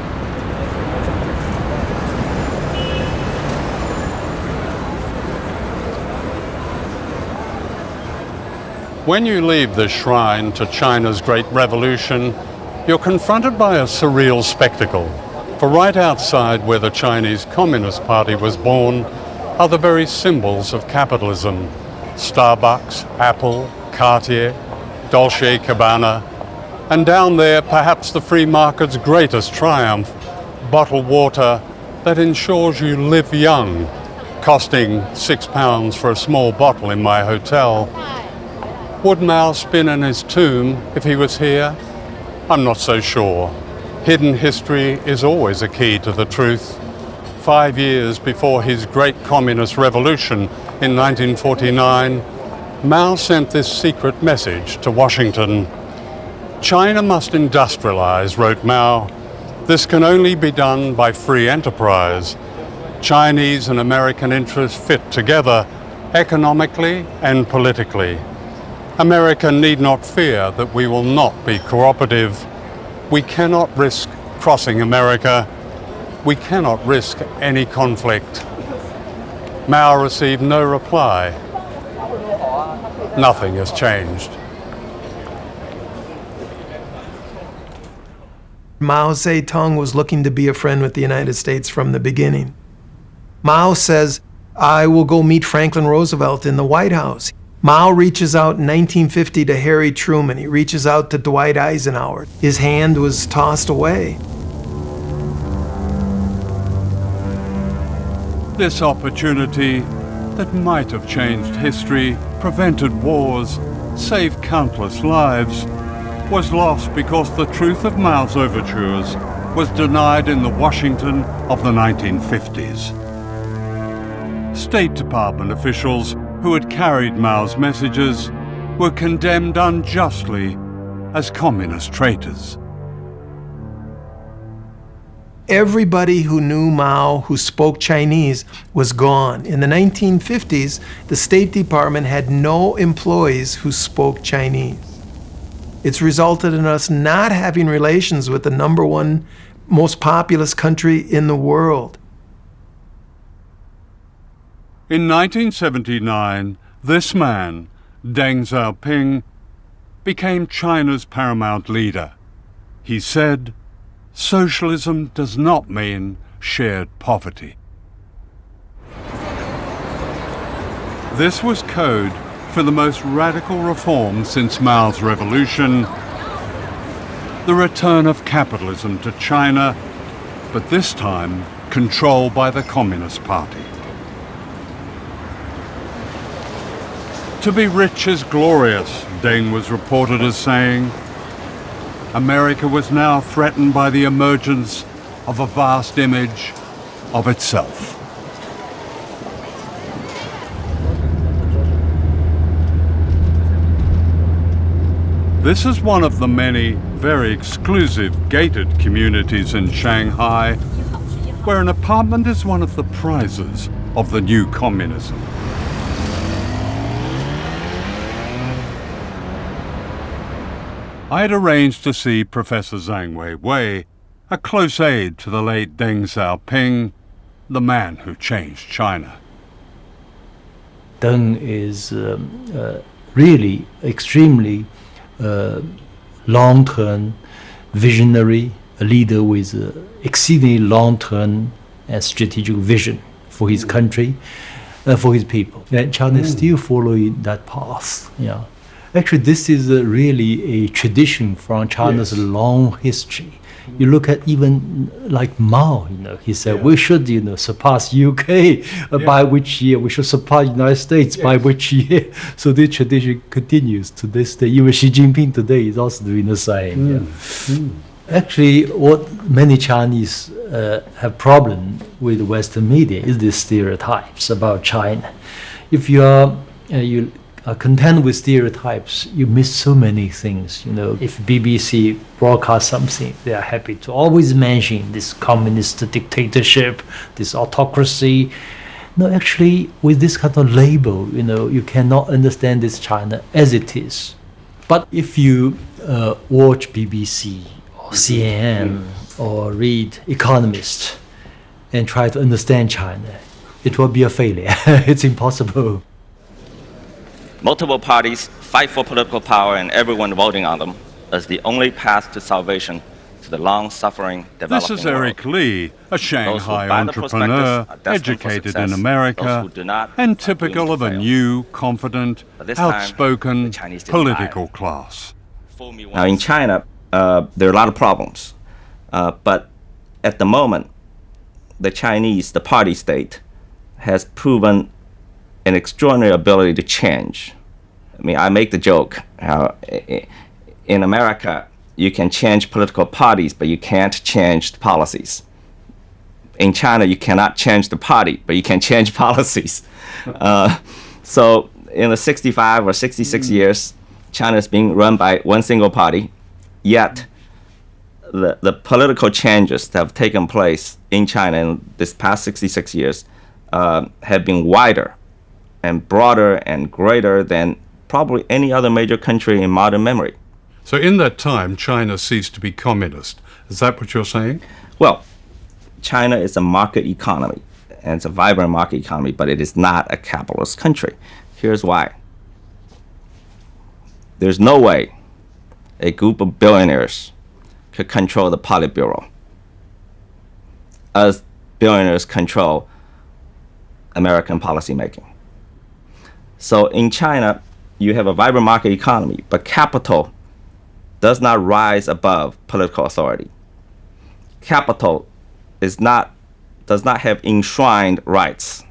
When you leave this shrine to China's Great Revolution, you're confronted by a surreal spectacle. For right outside where the Chinese Communist Party was born are the very symbols of capitalism. Starbucks, Apple, Cartier, Dolce & Gabbana, and down there perhaps the free market's greatest triumph, bottled water that ensures you live young, costing £6 for a small bottle in my hotel. Would Mao spin in his tomb if he was here? I'm not so sure. Hidden history is always a key to the truth. 5 years before his great communist revolution in 1949, Mao sent this secret message to Washington. China must industrialize, wrote Mao. This can only be done by free enterprise. Chinese and American interests fit together economically and politically. America need not fear that we will not be cooperative. We cannot risk crossing America. We cannot risk any conflict. Mao received no reply. Nothing has changed. Mao Zedong was looking to be a friend with the United States from the beginning. Mao says, I will go meet Franklin Roosevelt in the White House. Mao reaches out in 1950 to Harry Truman. He reaches out to Dwight Eisenhower. His hand was tossed away. This opportunity that might have changed history, prevented wars, saved countless lives, was lost because the truth of Mao's overtures was denied in the Washington of the 1950s. State Department officials who had carried Mao's messages were condemned unjustly as communist traitors. Everybody who knew Mao, who spoke Chinese, was gone. In the 1950s, the State Department had no employees who spoke Chinese. It's resulted in us not having relations with the #1 most populous country in the world. In 1979, this man, Deng Xiaoping, became China's paramount leader. He said, socialism does not mean shared poverty. This was code for the most radical reform since Mao's revolution, the return of capitalism to China, but this time controlled by the Communist Party. To be rich is glorious, Deng was reported as saying. America was now threatened by the emergence of a vast image of itself. This is one of the many very exclusive gated communities in Shanghai, where an apartment is one of the prizes of the new communism. I had arranged to see Professor Zhang Weiwei, a close aide to the late Deng Xiaoping, the man who changed China. Deng is really extremely long-term visionary, a leader with exceedingly long-term and strategic vision for his country, for his people. And China is still following that path. Yeah. Actually, this is really a tradition from China's long history. You look at even like Mao, he said we should, surpass UK by which year, we should surpass United States by which year. So this tradition continues to this day. Even Xi Jinping today is also doing the same. Actually, what many Chinese have problem with Western media is the stereotypes about China. If you are content with stereotypes, you miss so many things. If BBC broadcasts something, they are happy to always mention this communist dictatorship, this autocracy. No, actually, with this kind of label, you cannot understand this China as it is. But if you watch BBC or CNN or read Economist and try to understand China, it will be a failure. It's impossible. Multiple parties fight for political power and everyone voting on them as the only path to salvation to the long-suffering developing This is Eric Lee, a Shanghai entrepreneur, educated in America, and typical of a new, confident, outspoken political class. Now in China, there are a lot of problems, but at the moment, the Chinese, the party state, has proven an extraordinary ability to change. I mean, I make the joke how in America you can change political parties, but you can't change the policies. In China, you cannot change the party, but you can change policies. So in the 65 or 66 years, China is being run by one single party, yet the political changes that have taken place in China in this past 66 years have been wider and broader and greater than probably any other major country in modern memory. So in that time, China ceased to be communist. Is that what you're saying? Well, China is a market economy, and it's a vibrant market economy, but it is not a capitalist country. Here's why. There's no way a group of billionaires could control the Politburo as billionaires control American policymaking. So in China, you have a vibrant market economy, but capital does not rise above political authority. Capital does not have enshrined rights.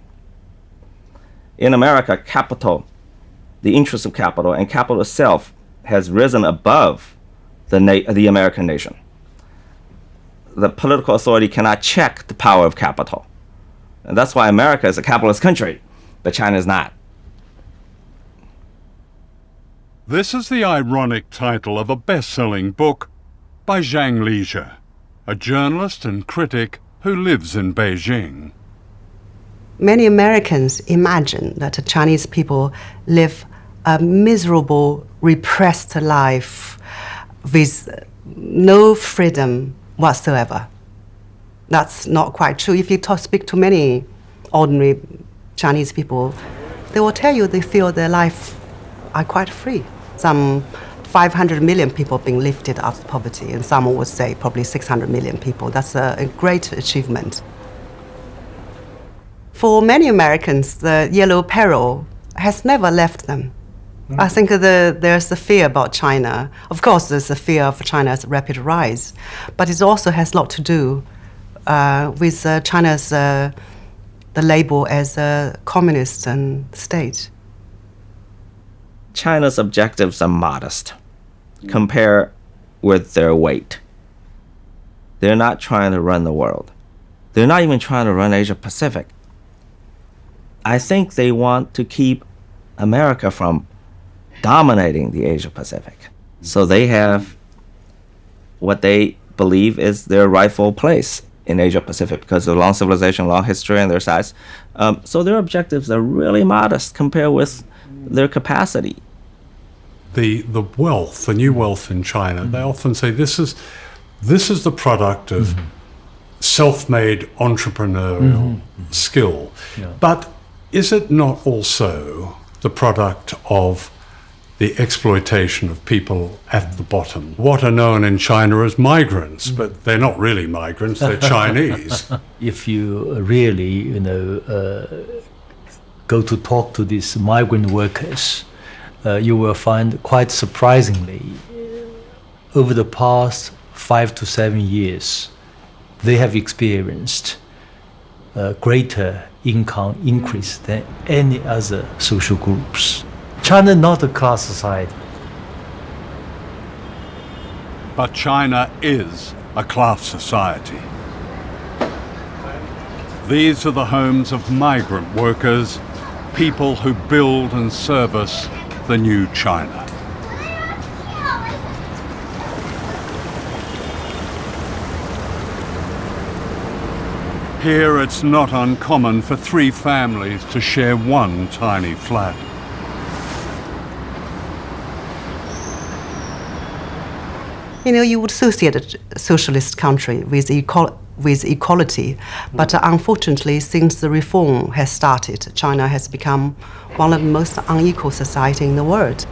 In America, capital, the interest of capital and capital itself has risen above the American nation. The political authority cannot check the power of capital. And that's why America is a capitalist country, but China is not. This is the ironic title of a best-selling book by Zhang Lizhe, a journalist and critic who lives in Beijing. Many Americans imagine that the Chinese people live a miserable, repressed life with no freedom whatsoever. That's not quite true. If you speak to many ordinary Chinese people, they will tell you they feel their life are quite free. Some 500 million people being lifted out of poverty, and some would say probably 600 million people. That's a great achievement. For many Americans, the yellow peril has never left them. I think there's a fear about China. Of course, there's a fear of China's rapid rise, but it also has a lot to do with China's the label as a communist state. China's objectives are modest compared with their weight. They're not trying to run the world. They're not even trying to run Asia Pacific. I think they want to keep America from dominating the Asia Pacific. So they have what they believe is their rightful place in Asia Pacific because of long civilization, long history, and their size. So their objectives are really modest compared with their capacity. The wealth, the new wealth in China, they often say this is the product of self-made entrepreneurial skill. Yeah. But is it not also the product of the exploitation of people at the bottom? What are known in China as migrants, but they're not really migrants, they're Chinese. If you really, go to talk to these migrant workers, you will find quite surprisingly, over the past 5 to 7 years, they have experienced a greater income increase than any other social groups. China not a class society. But China is a class society. These are the homes of migrant workers, people who build and service the new China. Here it's not uncommon for 3 families to share one tiny flat. You would associate a socialist country with equality, but unfortunately, since the reform has started, China has become one of the most unequal societies in the world.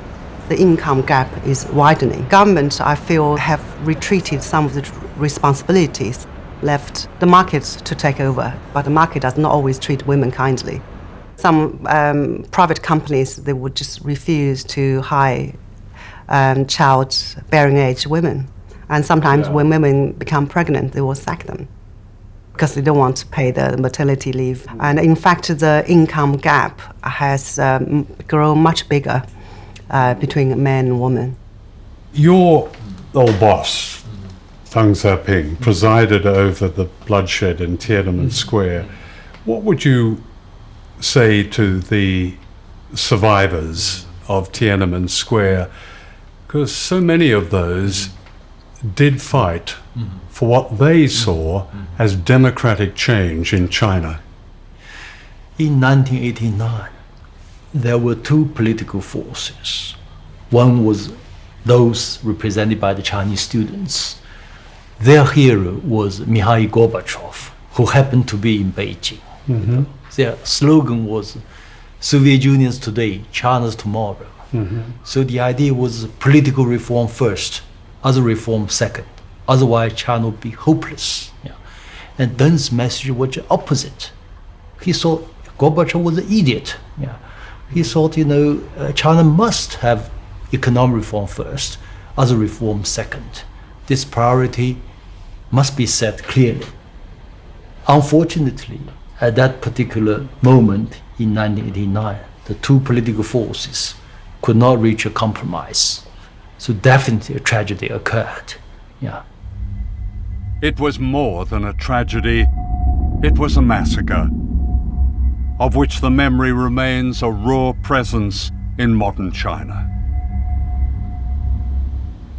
The income gap is widening. Government, I feel, have retreated some of the responsibilities, left the market to take over, but the market does not always treat women kindly. Some private companies, they would just refuse to hire child-bearing age women. And sometimes when women become pregnant, they will sack them because they don't want to pay the maternity leave. And in fact, the income gap has grown much bigger between men and women. Your old boss, Deng Xiaoping, presided over the bloodshed in Tiananmen Square. What would you say to the survivors of Tiananmen Square? Because so many of those did fight for what they saw as democratic change in China. In 1989, there were 2 political forces. One was those represented by the Chinese students. Their hero was Mikhail Gorbachev, who happened to be in Beijing. Their slogan was, Soviet Union's today, China's tomorrow. So the idea was political reform first, other reform second. Otherwise, China would be hopeless. And Deng's message was the opposite. He thought Gorbachev was an idiot. He thought, China must have economic reform first, other reform second. This priority must be set clearly. Unfortunately, at that particular moment in 1989, the 2 political forces could not reach a compromise. So definitely a tragedy occurred. It was more than a tragedy. It was a massacre, of which the memory remains a raw presence in modern China.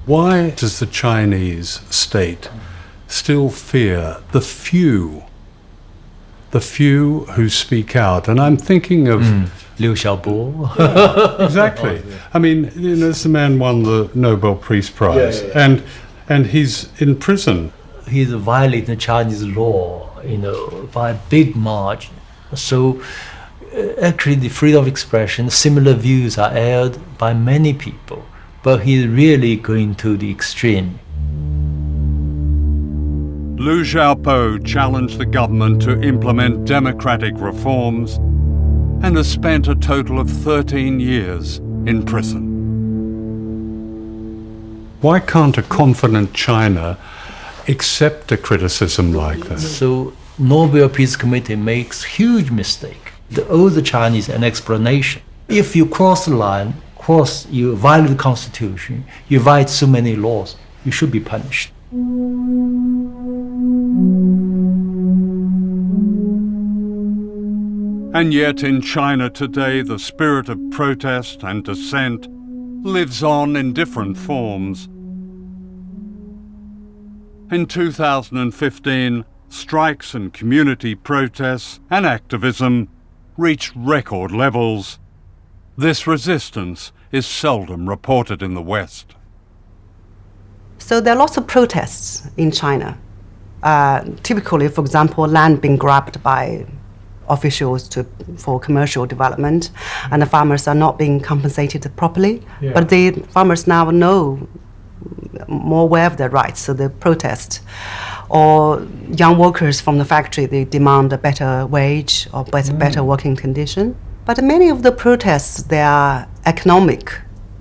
Why does the Chinese state still fear the few who speak out? And I'm thinking of Liu Xiaobo. Exactly. I mean, this man won the Nobel Peace Prize, and he's in prison. He's violating Chinese law, by a big margin. So actually the freedom of expression, similar views are aired by many people, but he's really going to the extreme. Liu Xiaobo challenged the government to implement democratic reforms and has spent a total of 13 years in prison. Why can't a confident China accept a criticism like that? So Nobel Peace Committee makes huge mistake. They owe the Chinese an explanation. If you cross the line, you violate the constitution, you violate so many laws, you should be punished. And yet in China today, the spirit of protest and dissent lives on in different forms. In 2015, strikes and community protests and activism reached record levels. This resistance is seldom reported in the West. So there are lots of protests in China. Typically, for example, land being grabbed by officials for commercial development, and the farmers are not being compensated properly. Yeah. But the farmers now know more aware of their rights, so they protest. Or young workers from the factory, they demand a better wage or better working condition. But many of the protests, they are economic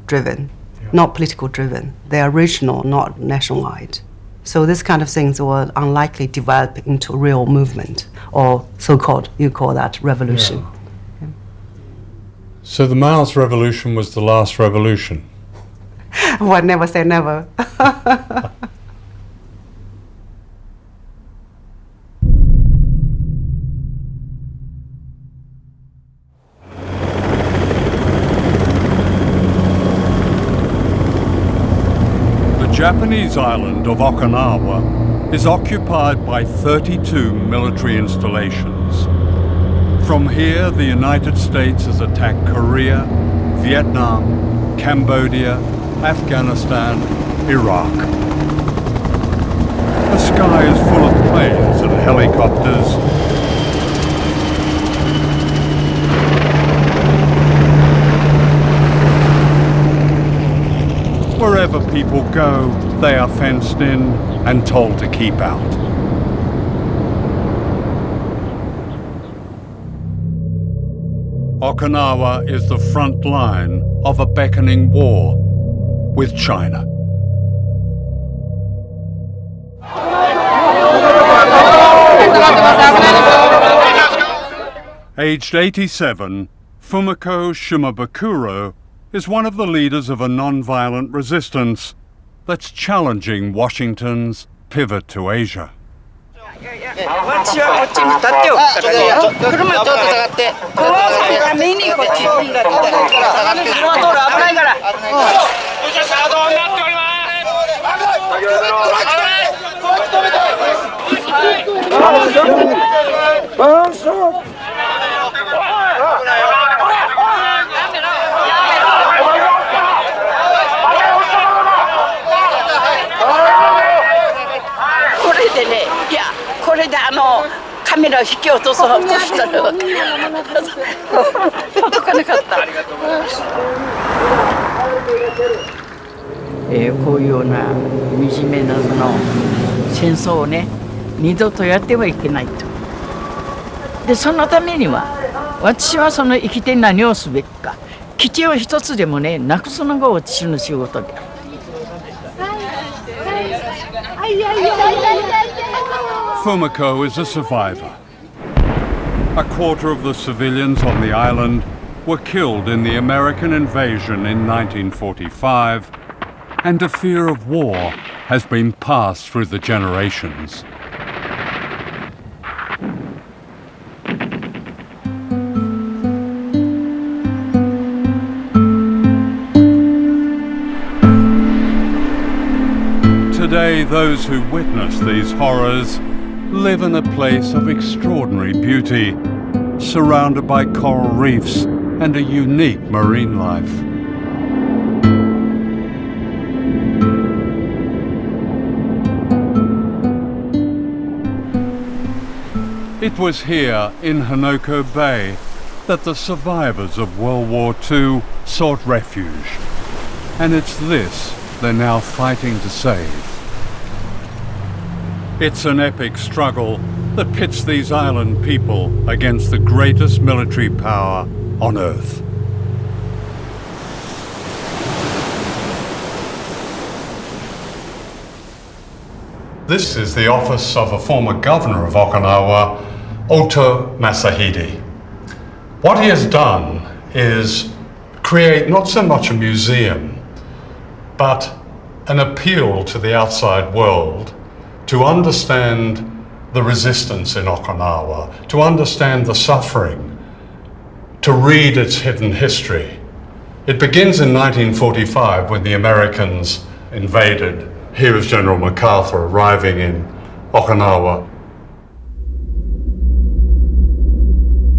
driven, not political driven. They are regional, not nationwide. So this kind of things will unlikely develop into real movement, or so-called, you call that revolution. Yeah. So the Mao's revolution was the last revolution? Well, never say never. The Japanese island of Okinawa is occupied by 32 military installations. From here, the United States has attacked Korea, Vietnam, Cambodia, Afghanistan, Iraq. The sky is full of planes and helicopters. Wherever people go, they are fenced in and told to keep out. Okinawa is the front line of a beckoning war with China. Aged 87, Fumiko Shimabukuro is one of the leaders of a non-violent resistance that's challenging Washington's pivot to Asia. Fumiko is a survivor. A quarter of the civilians on the island were killed in the American invasion in 1945, and a fear of war has been passed through the generations. Today, those who witness these horrors live in a place of extraordinary beauty, surrounded by coral reefs and a unique marine life. It was here in Hanoko Bay that the survivors of World War II sought refuge, and it's this they're now fighting to save. It's an epic struggle that pits these island people against the greatest military power on Earth. This is the office of a former governor of Okinawa, Oto Masahide. What he has done is create not so much a museum, but an appeal to the outside world to understand the resistance in Okinawa, to understand the suffering, to read its hidden history. It begins in 1945 when the Americans invaded. Here is General MacArthur arriving in Okinawa.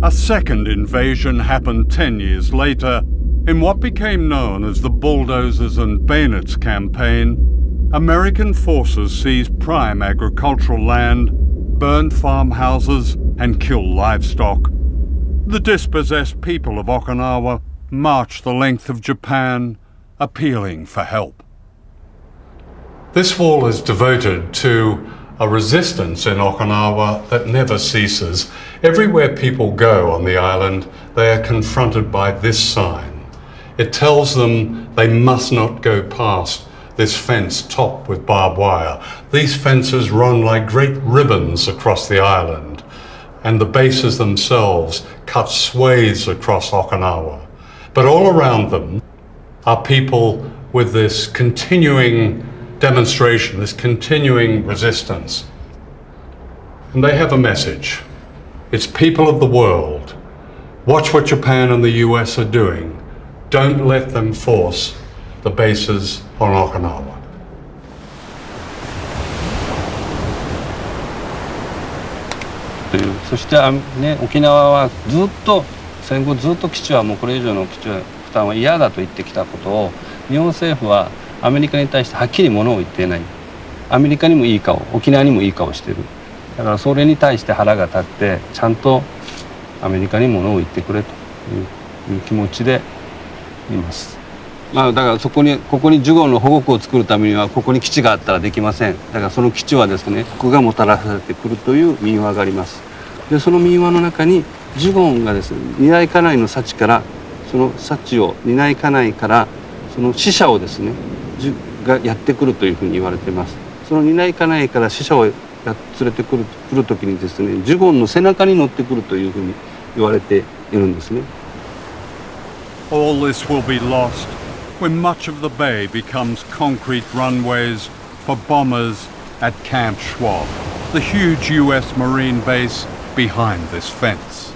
A second invasion happened 10 years later in what became known as the Bulldozers and Bayonets campaign. American forces seized prime agricultural land, burned farmhouses, and killed livestock. The dispossessed people of Okinawa marched the length of Japan, appealing for help. This wall is devoted to a resistance in Okinawa that never ceases. Everywhere people go on the island, they are confronted by this sign. It tells them they must not go past this fence topped with barbed wire. These fences run like great ribbons across the island, and the bases themselves cut swathes across Okinawa. But all around them are people with this continuing demonstration, this continuing resistance. And they have a message. It's people of the world. Watch what Japan and the US are doing. Don't let them force the bases on Okinawa.というそしてね、沖縄はずっと戦後ずっと基地はもうこれ以上の基地負担は嫌だと言ってきたことを日本政府はアメリカに対してはっきりものを言っていない。アメリカにもいい顔、沖縄にもいい顔してる。だからそれに対して腹が立ってちゃんとアメリカにものを言ってくれという気持ちでいます。だからここにジュゴンの保護区を作るためにはここに基地があったらできません。だからその基地はですね、国がもたらされてくるという民話があります。でその民話の中にジュゴンがですね、担い家内の幸からその幸を担い家内からその死者をですねがやってくるというふうに言われています。その担い家内から死者を連れてくる時にですね、ジュゴンの背中に乗ってくるというふうに言われているんですね。All this will be lost when much of the bay becomes concrete runways for bombers at Camp Schwab, the huge US Marine base behind this fence.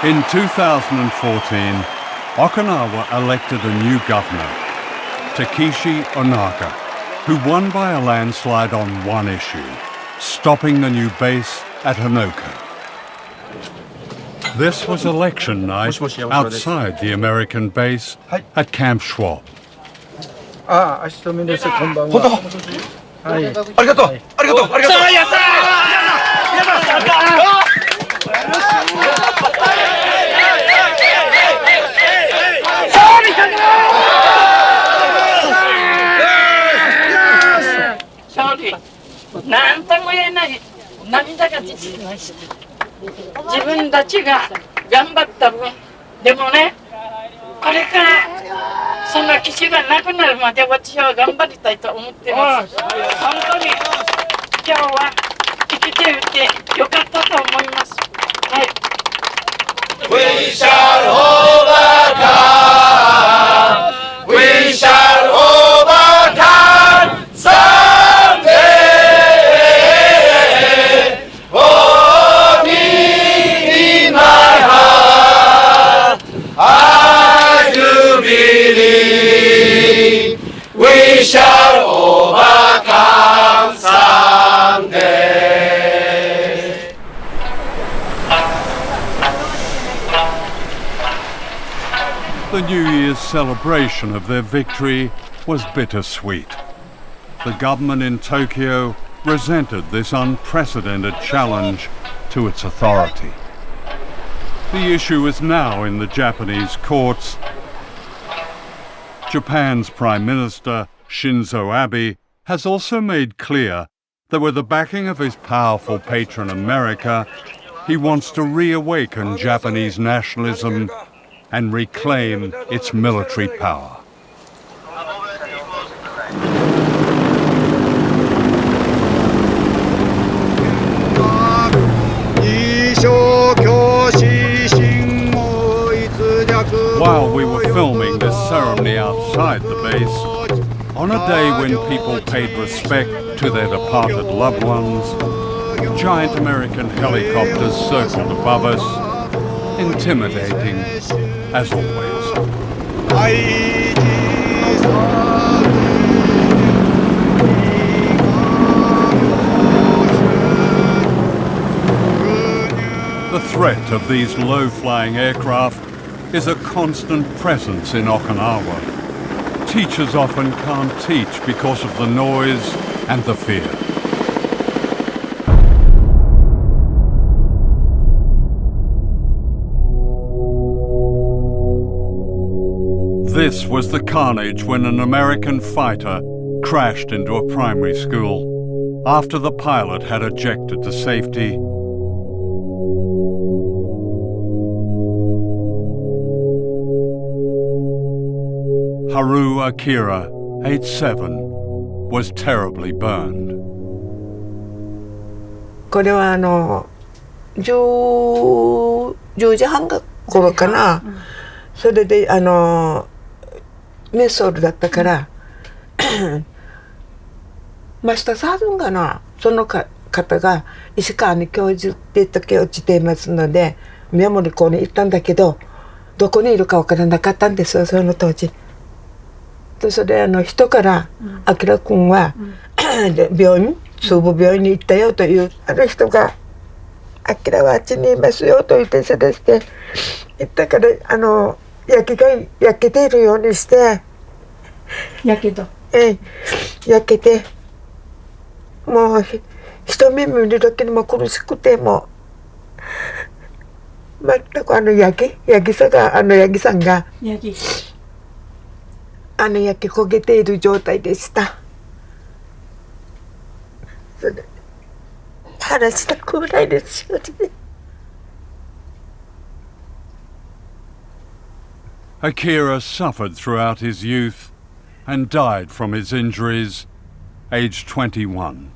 In 2014, Okinawa elected a new governor, Takeshi Onaga, who won by a landslide on one issue, stopping the new base at Hanoko. This was election night outside the American base at Camp Schwab. ああ、明日です。こんばんは。はい。ありがとう。ありがとう。ありがとう。やったー。やった勝利。なんとも言えない涙が出てきました。自分たちが頑張った分、でもね、これからその基地がなくなるまで私は頑張りたいと思ってます。本当に今日は生きていてよかったと思います。はい。We shall overcome. We shall overcome someday. In my heart, I do believe we shall overcome someday. The New Year's celebration of their victory was bittersweet. The government in Tokyo resented this unprecedented challenge to its authority. The issue is now in the Japanese courts. Japan's Prime Minister, Shinzo Abe, has also made clear that with the backing of his powerful patron America, he wants to reawaken Japanese nationalism and reclaim its military power. While we were filming this ceremony outside the base, on a day when people paid respect to their departed loved ones, giant American helicopters circled above us, intimidating as always. threat of these low-flying aircraft is a constant presence in Okinawa. Teachers often can't teach because of the noise and the fear. This was the carnage when an American fighter crashed into a primary school after the pilot had ejected to safety. Haru Akira, age 7, was terribly burned. これは10時半頃かな、それでメソールだったからマスターサードかな、その方が石川に教授って時落ちていますのでメモリ校に行ったんだけどどこにいるか分からなかったんですよ、その当時。でそれ人から「あきらくんは病院中部病院に行ったよ」という人が「あきらはあっちにいますよ」と言って知らせて行ったから焼けているようにして焼けてもう一目見るだけでも苦しくても全くヤギさんが焼け焦げている状態でした。それ話したくないですよね。Akira suffered throughout his youth and died from his injuries, aged 21.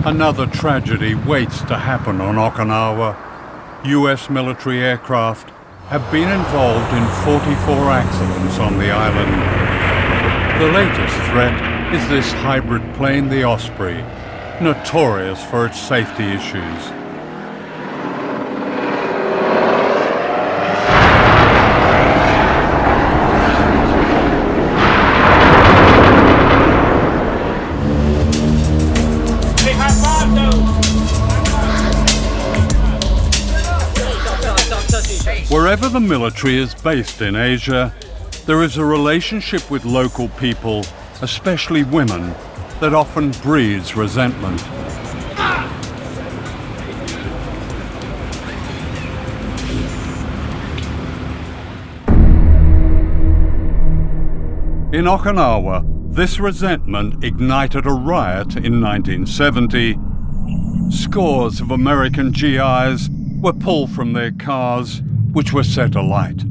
Another tragedy waits to happen on Okinawa. US military aircraft have been involved in 44 accidents on the island. The latest threat is this hybrid plane, the Osprey, notorious for its safety issues. Wherever the military is based in Asia, there is a relationship with local people, especially women, that often breeds resentment. In Okinawa, this resentment ignited a riot in 1970. Scores of American GIs were pulled from their cars, which were set alight.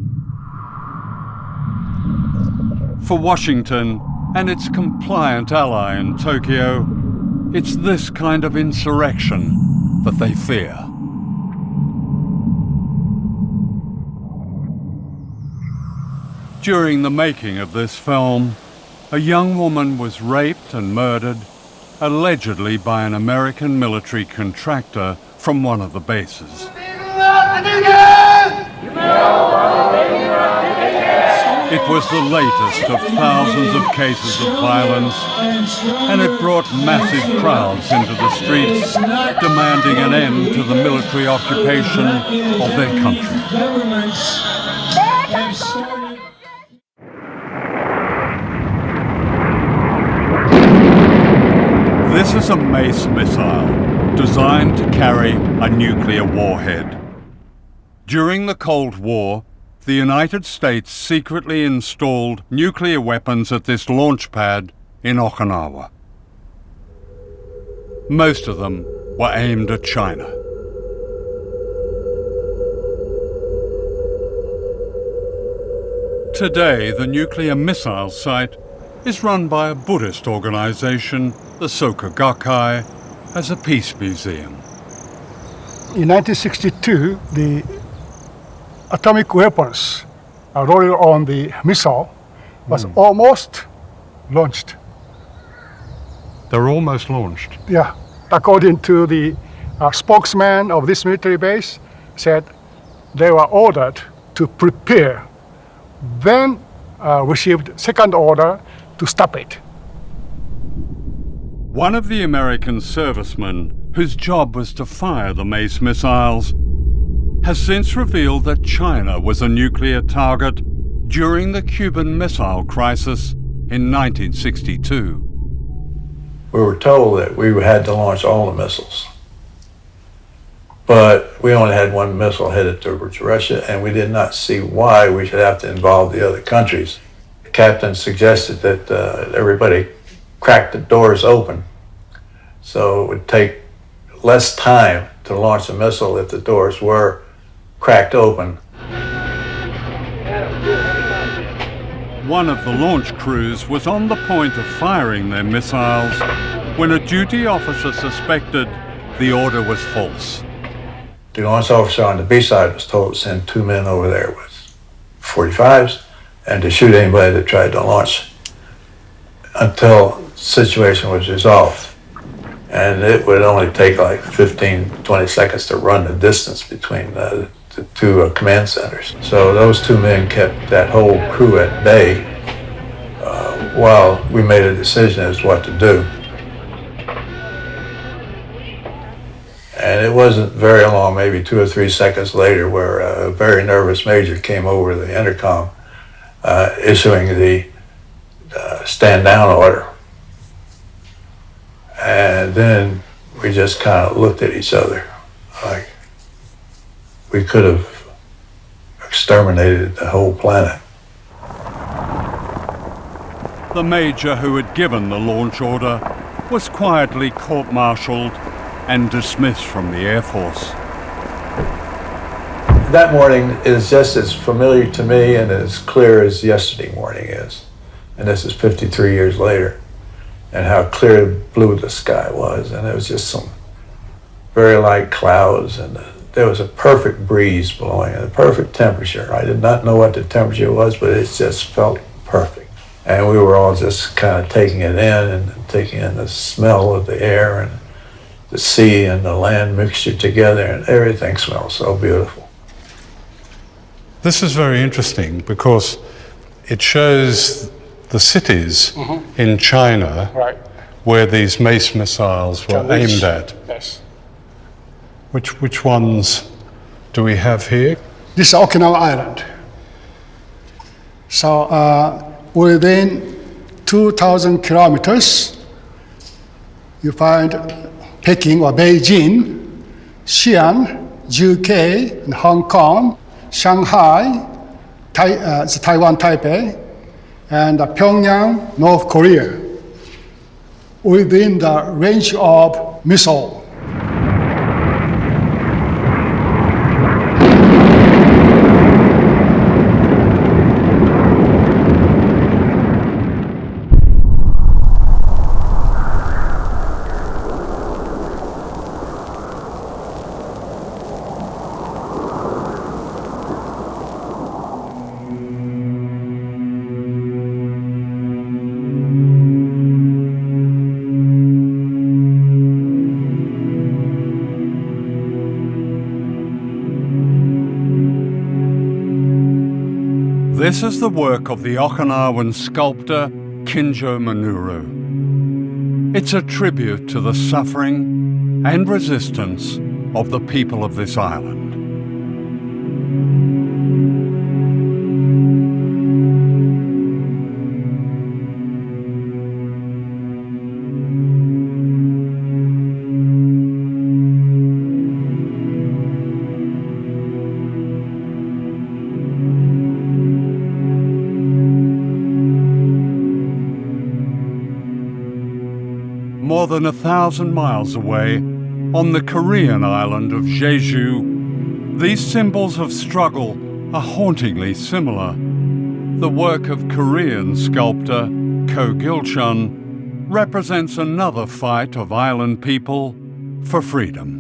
For Washington and its compliant ally in Tokyo, it's this kind of insurrection that they fear. During the making of this film, a young woman was raped and murdered, allegedly by an American military contractor from one of the bases. It was the latest of thousands of cases of violence, and it brought massive crowds into the streets, demanding an end to the military occupation of their country. This is a MACE missile, designed to carry a nuclear warhead. During the Cold War, the United States secretly installed nuclear weapons at this launch pad in Okinawa. Most of them were aimed at China. Today, the nuclear missile site is run by a Buddhist organization, the Soka Gakkai, as a peace museum. In 1962, the atomic weapons loaded on the missile was almost launched. They're almost launched? Yeah. According to the spokesman of this military base, said they were ordered to prepare, then received second order to stop it. One of the American servicemen, whose job was to fire the Mace missiles, has since revealed that China was a nuclear target during the Cuban Missile Crisis in 1962. We were told that we had to launch all the missiles, but we only had one missile headed towards Russia, and we did not see why we should have to involve the other countries. The captain suggested that everybody crack the doors open, so it would take less time to launch a missile if the doors were cracked open. One of the launch crews was on the point of firing their missiles when a duty officer suspected the order was false. The launch officer on the B side was told to send 2 men over there with .45s and to shoot anybody that tried to launch until the situation was resolved. And it would only take like 15-20 seconds to run the distance between the two command centers. So those 2 men kept that whole crew at bay while we made a decision as to what to do. And it wasn't very long, maybe 2 or 3 seconds later, where a very nervous major came over the intercom issuing the stand down order. And then we just kind of looked at each other like we could have exterminated the whole planet. The major who had given the launch order was quietly court-martialed and dismissed from the Air Force. That morning is just as familiar to me and as clear as yesterday morning is. And this is 53 years later. And how clear blue the sky was. And it was just some very light clouds. And there was a perfect breeze blowing and a perfect temperature. I did not know what the temperature was, but it just felt perfect. And we were all just kind of taking it in and taking in the smell of the air and the sea and the land mixture together, and everything smells so beautiful. This is very interesting because it shows the cities in China where these Mace missiles were aimed at. Yes. Which ones do we have here? This is Okinawa Island. So within 2,000 kilometers, you find Peking or Beijing, Xi'an, UK, and Hong Kong, Shanghai, Taiwan, Taipei, and Pyongyang, North Korea, within the range of missile. This is the work of the Okinawan sculptor Kinjo Minoru. It's a tribute to the suffering and resistance of the people of this island. More than 1,000 miles away, on the Korean island of Jeju, these symbols of struggle are hauntingly similar. The work of Korean sculptor Ko Gil-chun represents another fight of island people for freedom.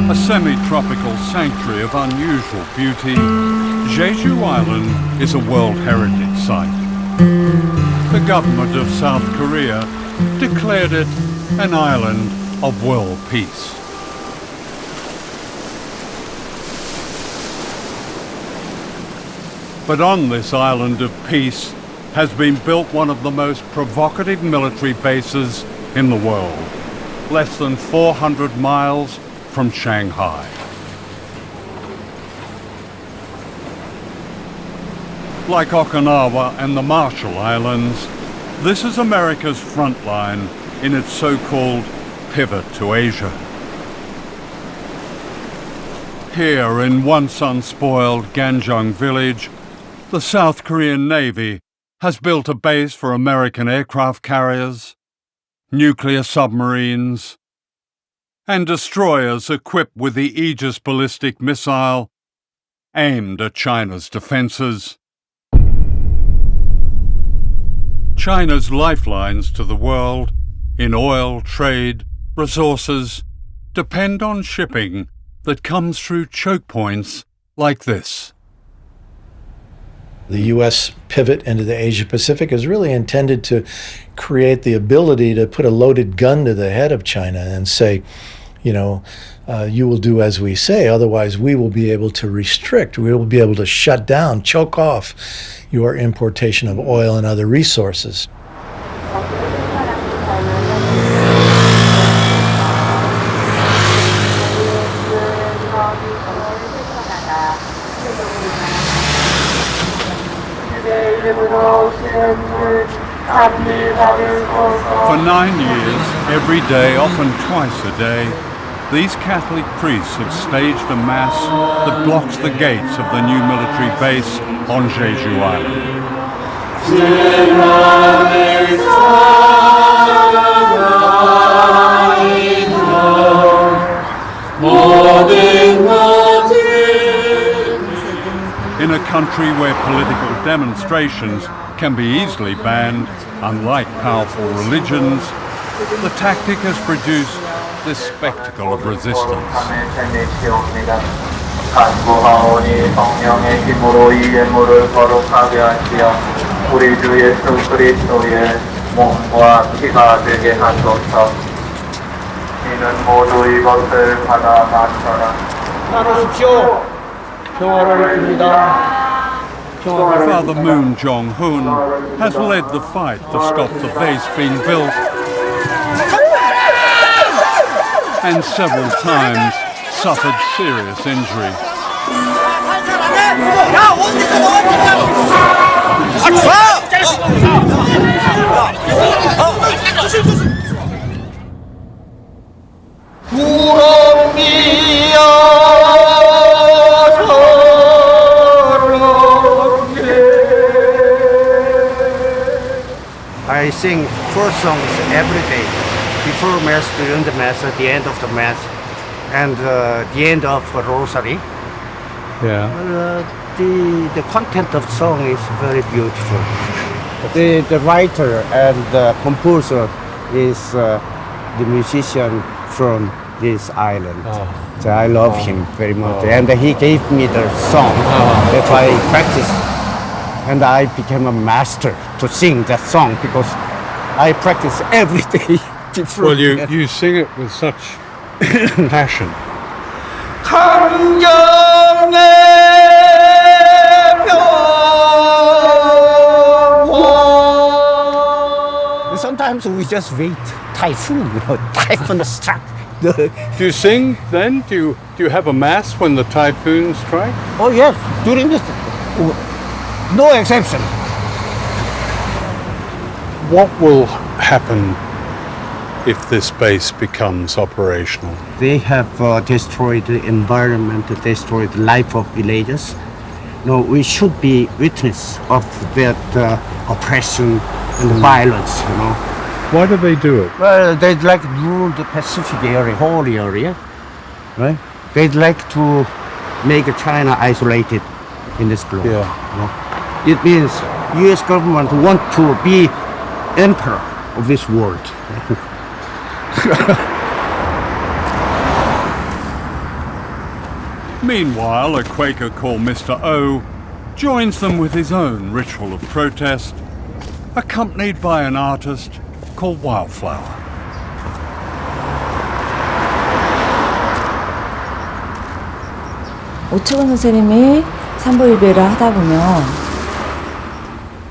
A semi-tropical sanctuary of unusual beauty, Jeju Island is a World Heritage Site. The government of South Korea declared it an island of world peace. But on this island of peace has been built one of the most provocative military bases in the world, less than 400 miles from Shanghai. Like Okinawa and the Marshall Islands, this is America's front line in its so-called pivot to Asia. Here in once unspoiled Ganjung village, the South Korean Navy has built a base for American aircraft carriers, nuclear submarines, and destroyers equipped with the Aegis ballistic missile aimed at China's defenses. China's lifelines to the world in oil, trade, resources depend on shipping that comes through choke points like this. The U.S. pivot into the Asia-Pacific is really intended to create the ability to put a loaded gun to the head of China and say, you know, you will do as we say, otherwise we will be able to restrict, we will be able to shut down, choke off your importation of oil and other resources. For 9 years, every day, often twice a day, these Catholic priests have staged a mass that blocks the gates of the new military base on Jeju Island. In a country where political demonstrations can be easily banned, unlike powerful religions, the tactic has produced this spectacle of resistance. Father Moon Jong-hoon has led the fight to stop the base being built and several times suffered serious injury. I sing 4 songs every day, before Mass, during the Mass, at the end of the Mass, and the end of the Rosary. Yeah. The content of the song is very beautiful. The writer and the composer is the musician from this island. So I love him very much, and he gave me the song that I practiced. And I became a master to sing that song because I practice every day. Well, you sing it with such passion. Sometimes we just wait. Typhoon, typhoon struck. Do you sing then? Do you have a mass when the typhoon strikes? Oh yes, during this. No exception. What will happen if this base becomes operational? They have destroyed the environment, destroyed the life of villagers. No, we should be witness of that oppression and violence, you know. Why do they do it? Well, they'd like to rule the Pacific area, whole area, right? They'd like to make China isolated in this globe. Yeah. You know? It means U.S. government want to be emperor of this world. Meanwhile, a Quaker called Mr. O joins them with his own ritual of protest, accompanied by an artist called Wildflower. 오초원 선생님이 산보일배를 하다 보면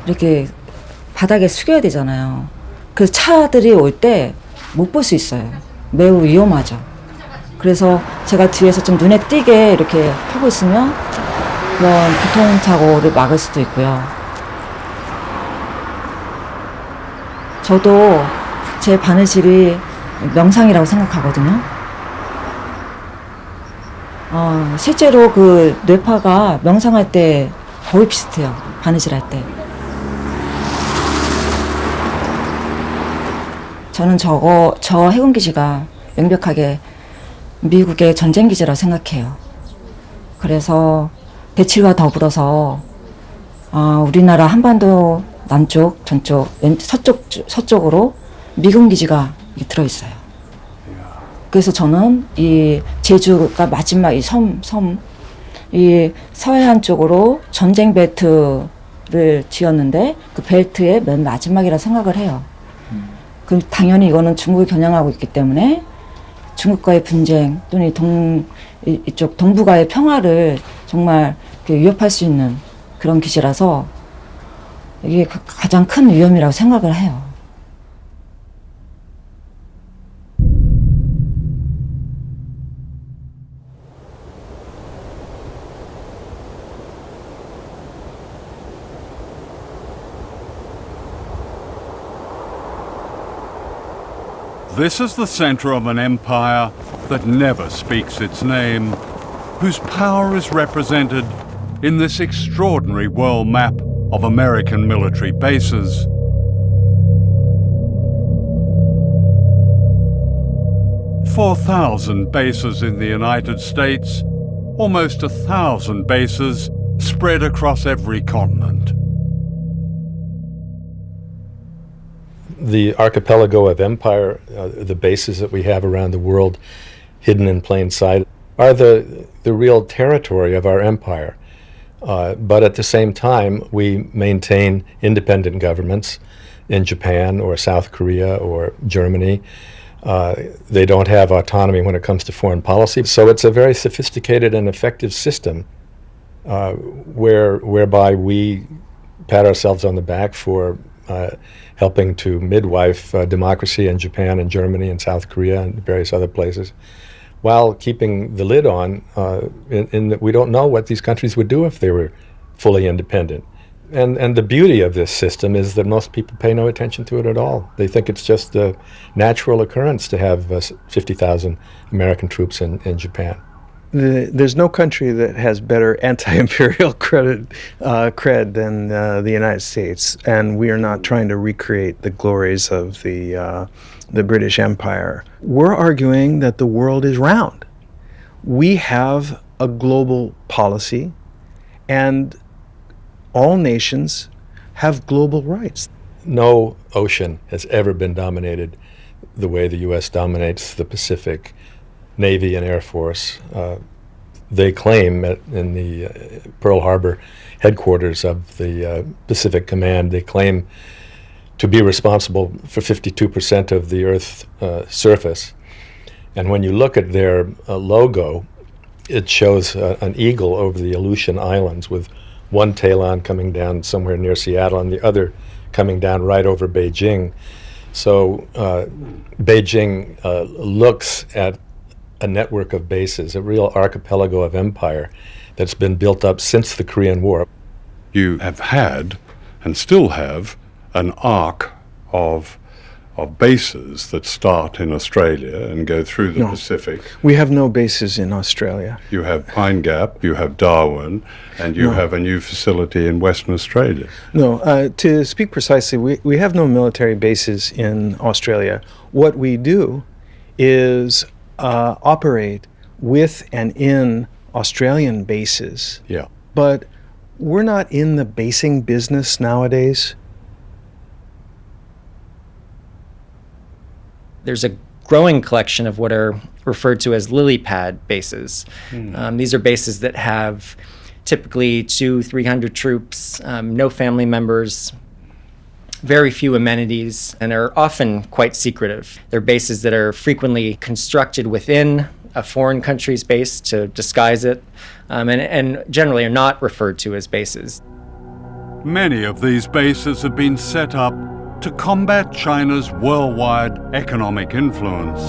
이렇게 바닥에 숙여야 되잖아요. 그래서 차들이 올 때 못 볼 수 있어요. 매우 위험하죠. 그래서 제가 뒤에서 좀 눈에 띄게 이렇게 하고 있으면 그런 교통사고를 막을 수도 있고요. 저도 제 바느질이 명상이라고 생각하거든요. 실제로 그 뇌파가 명상할 때 거의 비슷해요. 바느질할 때. 저는 저 해군기지가 명백하게 미국의 전쟁기지라고 생각해요. 그래서 대칠과 더불어서 우리나라 한반도 남쪽, 전쪽, 서쪽으로 미군 기지가 들어있어요. 그래서 저는 이 제주가 마지막 이 이 서해안 쪽으로 전쟁 벨트를 지었는데 그 벨트의 맨 마지막이라 생각을 해요. 그럼 당연히 이거는 중국이 겨냥하고 있기 때문에 중국과의 분쟁 또는 이쪽 동북아의 평화를 정말 위협할 수 있는 그런 기지라서 이게 가장 큰 위험이라고 생각을 해요. This is the center of an empire that never speaks its name, whose power is represented in this extraordinary world map of American military bases. "4,000 bases in the United States, almost 1,000 bases spread across every continent." The archipelago of empire, the bases that we have around the world, hidden in plain sight, are the real territory of our empire. But at the same time, we maintain independent governments in Japan or South Korea or Germany. They don't have autonomy when it comes to foreign policy. So it's a very sophisticated and effective system whereby we pat ourselves on the back for helping to midwife democracy in Japan and Germany and South Korea and various other places, while keeping the lid on in that we don't know what these countries would do if they were fully independent. And the beauty of this system is that most people pay no attention to it at all. They think it's just a natural occurrence to have 50,000 American troops in Japan. There's no country that has better anti-imperial cred than the United States, and we are not trying to recreate the glories of the British Empire. We're arguing that the world is round. We have a global policy, and all nations have global rights. No ocean has ever been dominated the way the U.S. dominates the Pacific. Navy and Air Force. They claim in the Pearl Harbor headquarters of the Pacific Command, they claim to be responsible for 52% of the Earth's surface. And when you look at their logo, it shows an eagle over the Aleutian Islands with one talon coming down somewhere near Seattle and the other coming down right over Beijing. So Beijing looks at a network of bases, a real archipelago of empire that's been built up since the Korean War. You have had, and still have, an arc of bases that start in Australia and go through the Pacific. We have no bases in Australia. You have Pine Gap, you have Darwin, and you have a new facility in Western Australia. No, to speak precisely, we have no military bases in Australia. What we do is operate with and in Australian bases. Yeah. But we're not in the basing business nowadays. There's a growing collection of what are referred to as lily pad bases. These are bases that have typically 200-300 troops, no family members, very few amenities, and are often quite secretive. They're bases that are frequently constructed within a foreign country's base to disguise it, and generally are not referred to as bases. Many of these bases have been set up to combat China's worldwide economic influence.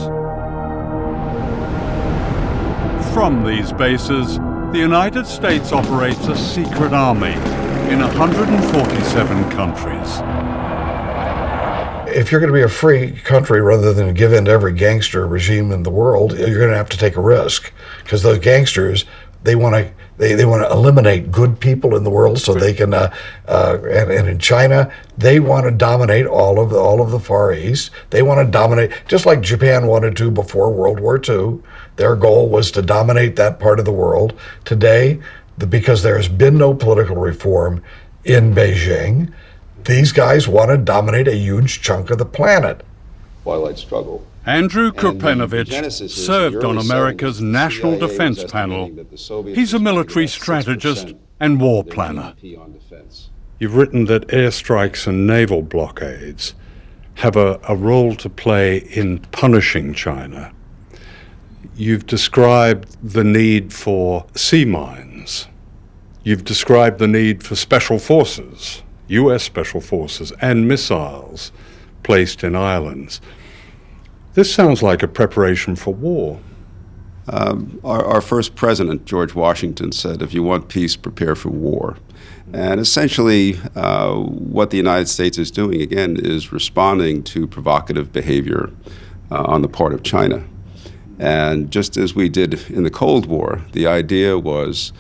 From these bases, the United States operates a secret army in 147 countries. If you're going to be a free country rather than give in to every gangster regime in the world, you're going to have to take a risk, because those gangsters, they want to eliminate good people in the world so they can and in China they want to dominate all of the Far East. They want to dominate, just like Japan wanted to before World War II. Their goal was to dominate that part of the world. Today, because there has been no political reform in Beijing, these guys want to dominate a huge chunk of the planet. Twilight struggle. Andrew Kurpenovich served on America's National Defense Panel. He's a military strategist and war planner. You've written that airstrikes and naval blockades have a role to play in punishing China. You've described the need for sea mines. You've described the need for special forces, US special forces, and missiles placed in islands. This sounds like a preparation for war. Our first president, George Washington, said, if you want peace, prepare for war. And essentially, what the United States is doing, again, is responding to provocative behavior on the part of China. And just as we did in the Cold War, the idea was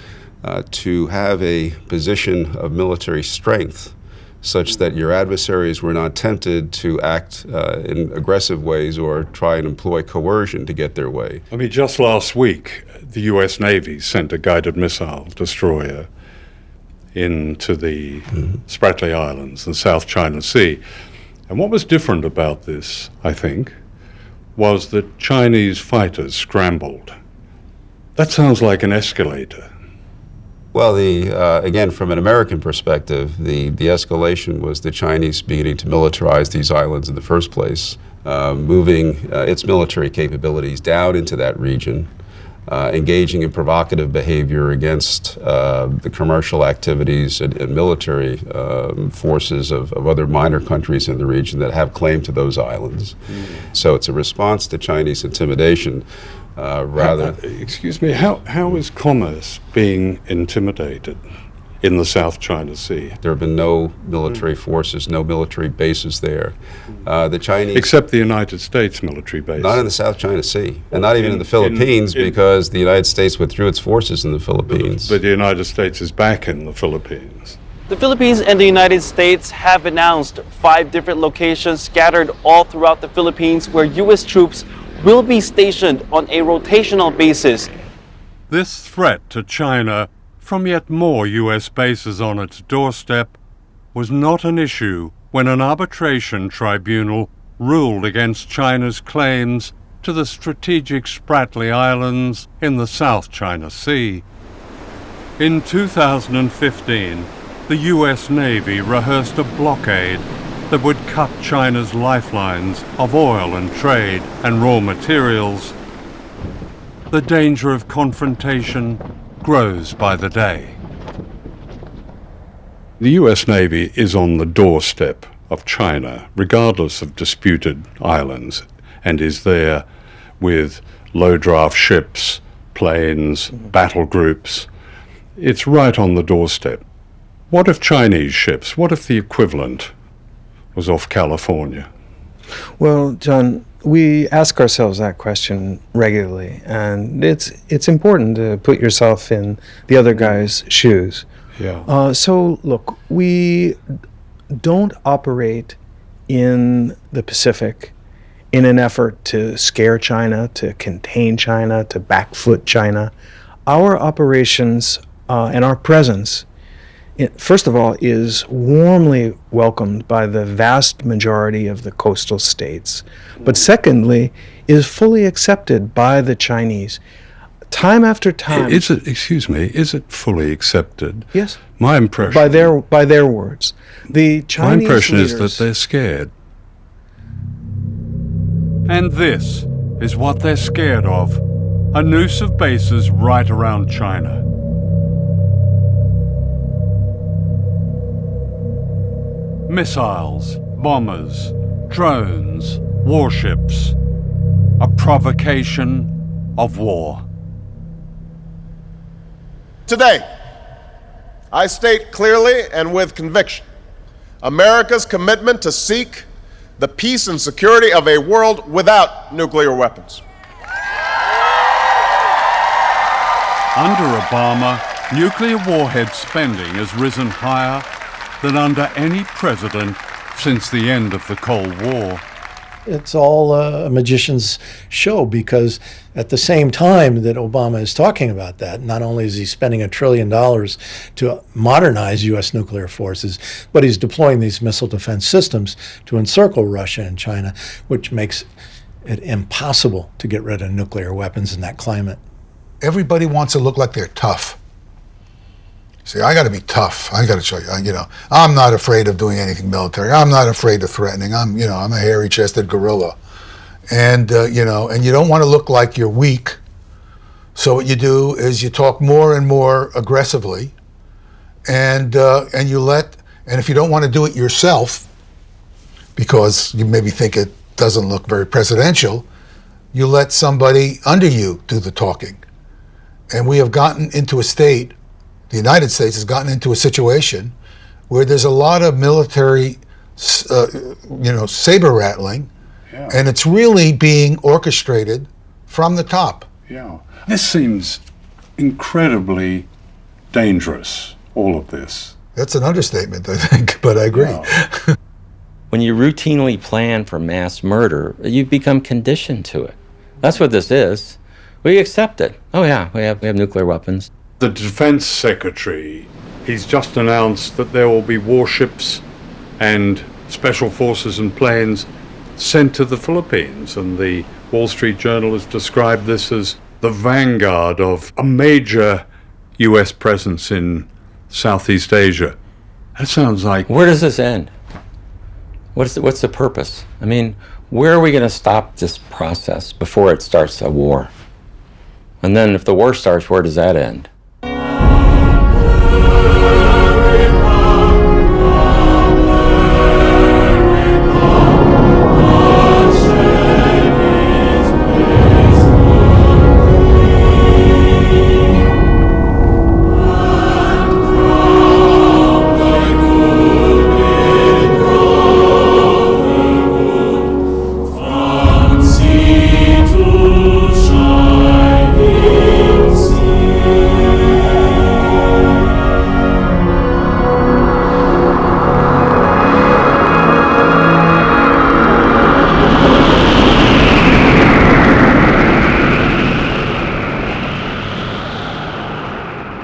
to have a position of military strength such that your adversaries were not tempted to act in aggressive ways or try and employ coercion to get their way. I mean, just last week, the US Navy sent a guided missile destroyer into the Spratly Islands and South China Sea. And what was different about this, I think, was that Chinese fighters scrambled. That sounds like an escalator. Well, again, from an American perspective, the escalation was the Chinese beginning to militarize these islands in the first place, moving its military capabilities down into that region, engaging in provocative behavior against the commercial activities and military forces of other minor countries in the region that have claim to those islands. So it's a response to Chinese intimidation. Excuse me, how is commerce being intimidated in the South China Sea? There have been no military forces, no military bases there. The Chinese... Except the United States military bases. Not in the South China Sea, and not even in the Philippines, because the United States withdrew its forces in the Philippines. But the United States is back in the Philippines. The Philippines and the United States have announced 5 different locations scattered all throughout the Philippines where U.S. troops will be stationed on a rotational basis. This threat to China from yet more US bases on its doorstep was not an issue when an arbitration tribunal ruled against China's claims to the strategic Spratly Islands in the South China Sea. In 2015, the US Navy rehearsed a blockade that would cut China's lifelines of oil and trade and raw materials. The danger of confrontation grows by the day. The US Navy is on the doorstep of China, regardless of disputed islands, and is there with low-draft ships, planes, battle groups. It's right on the doorstep. What if Chinese ships, what if the equivalent was off California? Well, John, we ask ourselves that question regularly, and it's important to put yourself in the other guy's shoes. Yeah. So, look, we don't operate in the Pacific in an effort to scare China, to contain China, to backfoot China. Our operations and our presence, first of all, is warmly welcomed by the vast majority of the coastal states, but secondly, is fully accepted by the Chinese. Time after time. Is it fully accepted? Yes. My impression. By their words. The Chinese My impression leaders, is that they're scared. And this is what they're scared of. a noose of bases right around China. Missiles, bombers, drones, warships, a provocation of war. Today, I state clearly and with conviction America's commitment to seek the peace and security of a world without nuclear weapons. Under Obama, nuclear warhead spending has risen higher than under any president since the end of the Cold War. It's all a magician's show, because at the same time that Obama is talking about that, not only is he spending $1 trillion to modernize U.S. nuclear forces, but he's deploying these missile defense systems to encircle Russia and China, which makes it impossible to get rid of nuclear weapons in that climate. Everybody wants to look like they're tough. See, I got to be tough. I got to show you. I'm not afraid of doing anything military. I'm not afraid of threatening. I'm a hairy-chested gorilla, and you don't want to look like you're weak. So what you do is you talk more and more aggressively, and if you don't want to do it yourself, because you maybe think it doesn't look very presidential, you let somebody under you do the talking. And we have gotten into a state. The United States has gotten into a situation where there's a lot of military, saber rattling, and it's really being orchestrated from the top. Yeah. This seems incredibly dangerous, all of this. That's an understatement, I think, but I agree. Yeah. When you routinely plan for mass murder, you become conditioned to it. That's what this is. We accept it. Oh yeah, we have nuclear weapons. The Defense Secretary, he's just announced that there will be warships and special forces and planes sent to the Philippines, and the Wall Street Journal has described this as the vanguard of a major US presence in Southeast Asia. That sounds like... Where does this end? What's the purpose? I mean, where are we going to stop this process before it starts a war? And then if the war starts, where does that end?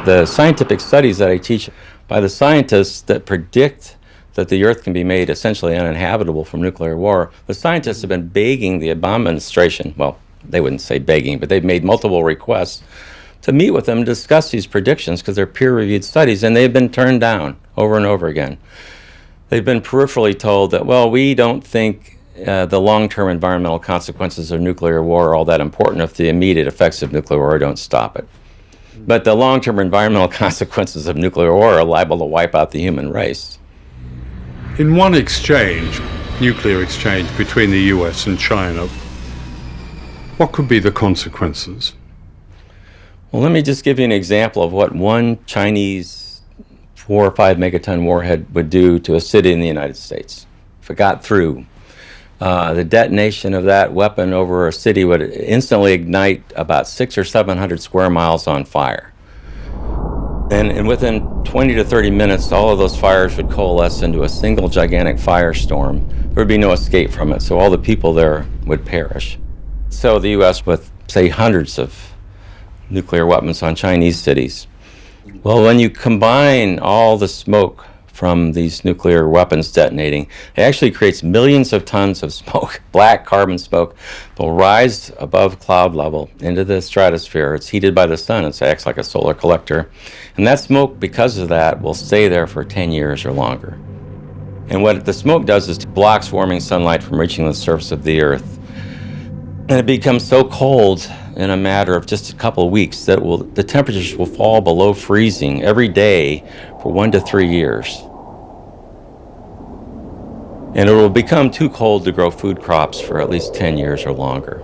The scientific studies that I teach by the scientists that predict that the Earth can be made essentially uninhabitable from nuclear war, the scientists have been begging the Obama administration, well, they wouldn't say begging, but they've made multiple requests to meet with them and discuss these predictions because they're peer-reviewed studies, and they've been turned down over and over again. They've been peripherally told that, well, we don't think the long-term environmental consequences of nuclear war are all that important if the immediate effects of nuclear war don't stop it. But the long-term environmental consequences of nuclear war are liable to wipe out the human race. In one exchange, nuclear exchange between the US and China, what could be the consequences? Well, let me just give you an example of what one Chinese 4 or 5 megaton warhead would do to a city in the United States. If it got through, the detonation of that weapon over a city would instantly ignite about 600 or 700 square miles on fire. And within 20 to 30 minutes, all of those fires would coalesce into a single gigantic firestorm. There would be no escape from it, so all the people there would perish. So the U.S. with, say, hundreds of nuclear weapons on Chinese cities. Well, when you combine all the smoke from these nuclear weapons detonating, it actually creates millions of tons of smoke, black carbon smoke, will rise above cloud level into the stratosphere. It's heated by the sun. It acts like a solar collector. And that smoke, because of that, will stay there for 10 years or longer. And what the smoke does is it blocks warming sunlight from reaching the surface of the Earth. And it becomes so cold in a matter of just a couple of weeks. The temperatures will fall below freezing every day for 1 to 3 years. And it will become too cold to grow food crops for at least 10 years or longer.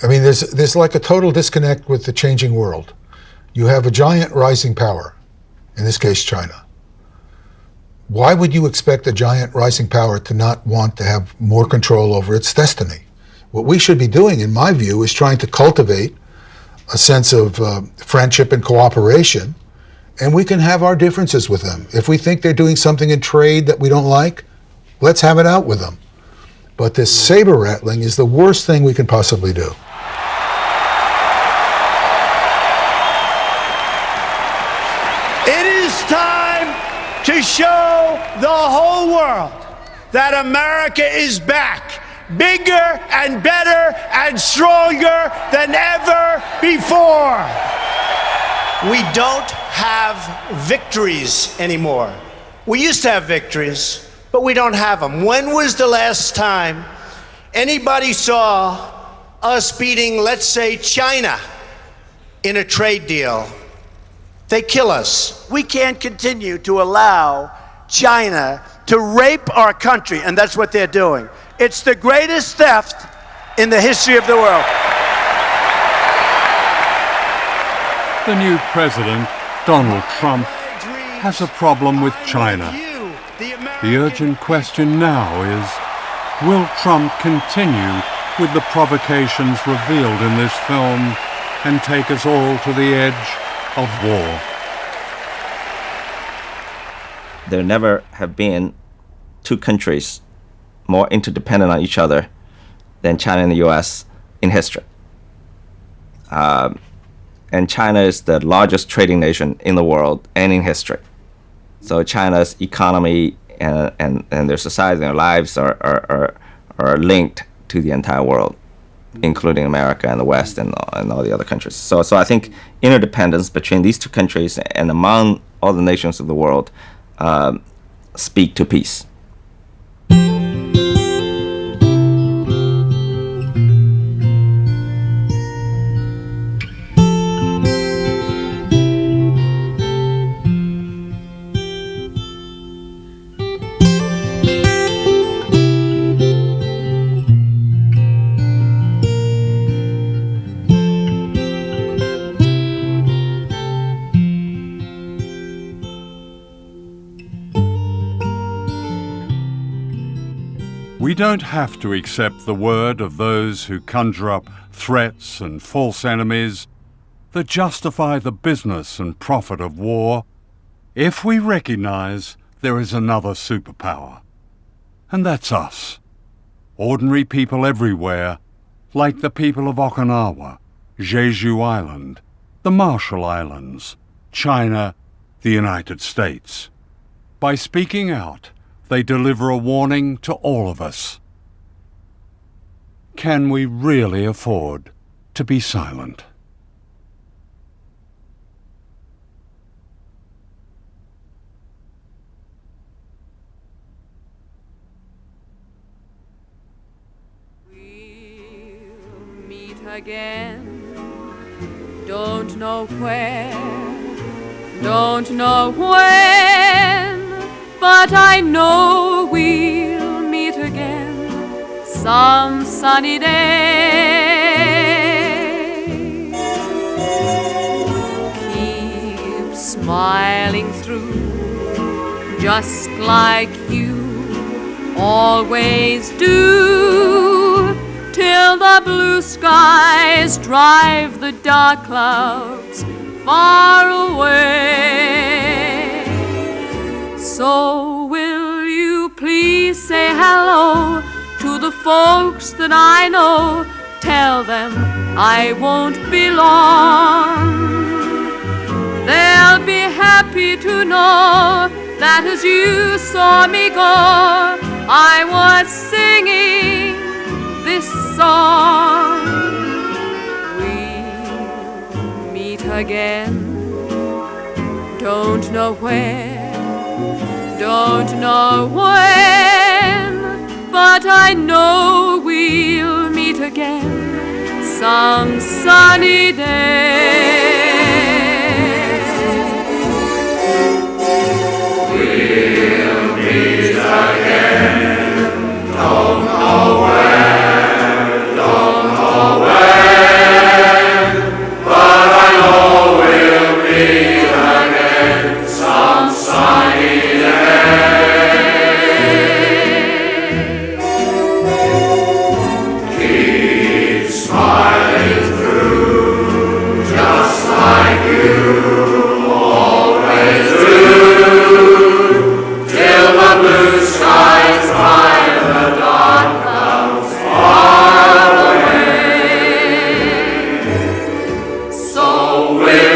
I mean, there's like a total disconnect with the changing world. You have a giant rising power, in this case China. Why would you expect a giant rising power to not want to have more control over its destiny? What we should be doing, in my view, is trying to cultivate a sense of friendship and cooperation, and we can have our differences with them. If we think they're doing something in trade that we don't like, let's have it out with them. But this saber rattling is the worst thing we can possibly do. It is time to show the whole world that America is back, bigger and better and stronger than ever before. We don't have victories anymore. We used to have victories, but we don't have them. When was the last time anybody saw us beating, let's say, China in a trade deal? They kill us. We can't continue to allow China to rape our country, and that's what they're doing. It's the greatest theft in the history of the world. The new president, Donald Trump, has a problem with China. The urgent question now is, will Trump continue with the provocations revealed in this film and take us all to the edge of war? There never have been two countries more interdependent on each other than China and the US in history. And China is the largest trading nation in the world and in history. So China's economy and their society and their lives are linked to the entire world, including America and the West and all the other countries. So I think interdependence between these two countries and among all the nations of the world speak to peace. We don't have to accept the word of those who conjure up threats and false enemies that justify the business and profit of war if we recognize there is another superpower. And that's us, ordinary people everywhere, like the people of Okinawa, Jeju Island, the Marshall Islands, China, the United States. By speaking out, they deliver a warning to all of us. Can we really afford to be silent? We'll meet again. Don't know where, don't know when, but I know we'll meet again some sunny day. Keep smiling through, just like you always do, till the blue skies drive the dark clouds far away. So will you please say hello to the folks that I know? Tell them I won't be long. They'll be happy to know that as you saw me go, I was singing this song. We'll meet again. Don't know where, don't know when, but I know we'll meet again some sunny day. We'll meet again, don't know where, don't know when, but I know we'll meet again some sunny day. Keep smiling through, just like you always do, till the blue skies hide the dark clouds far away. So will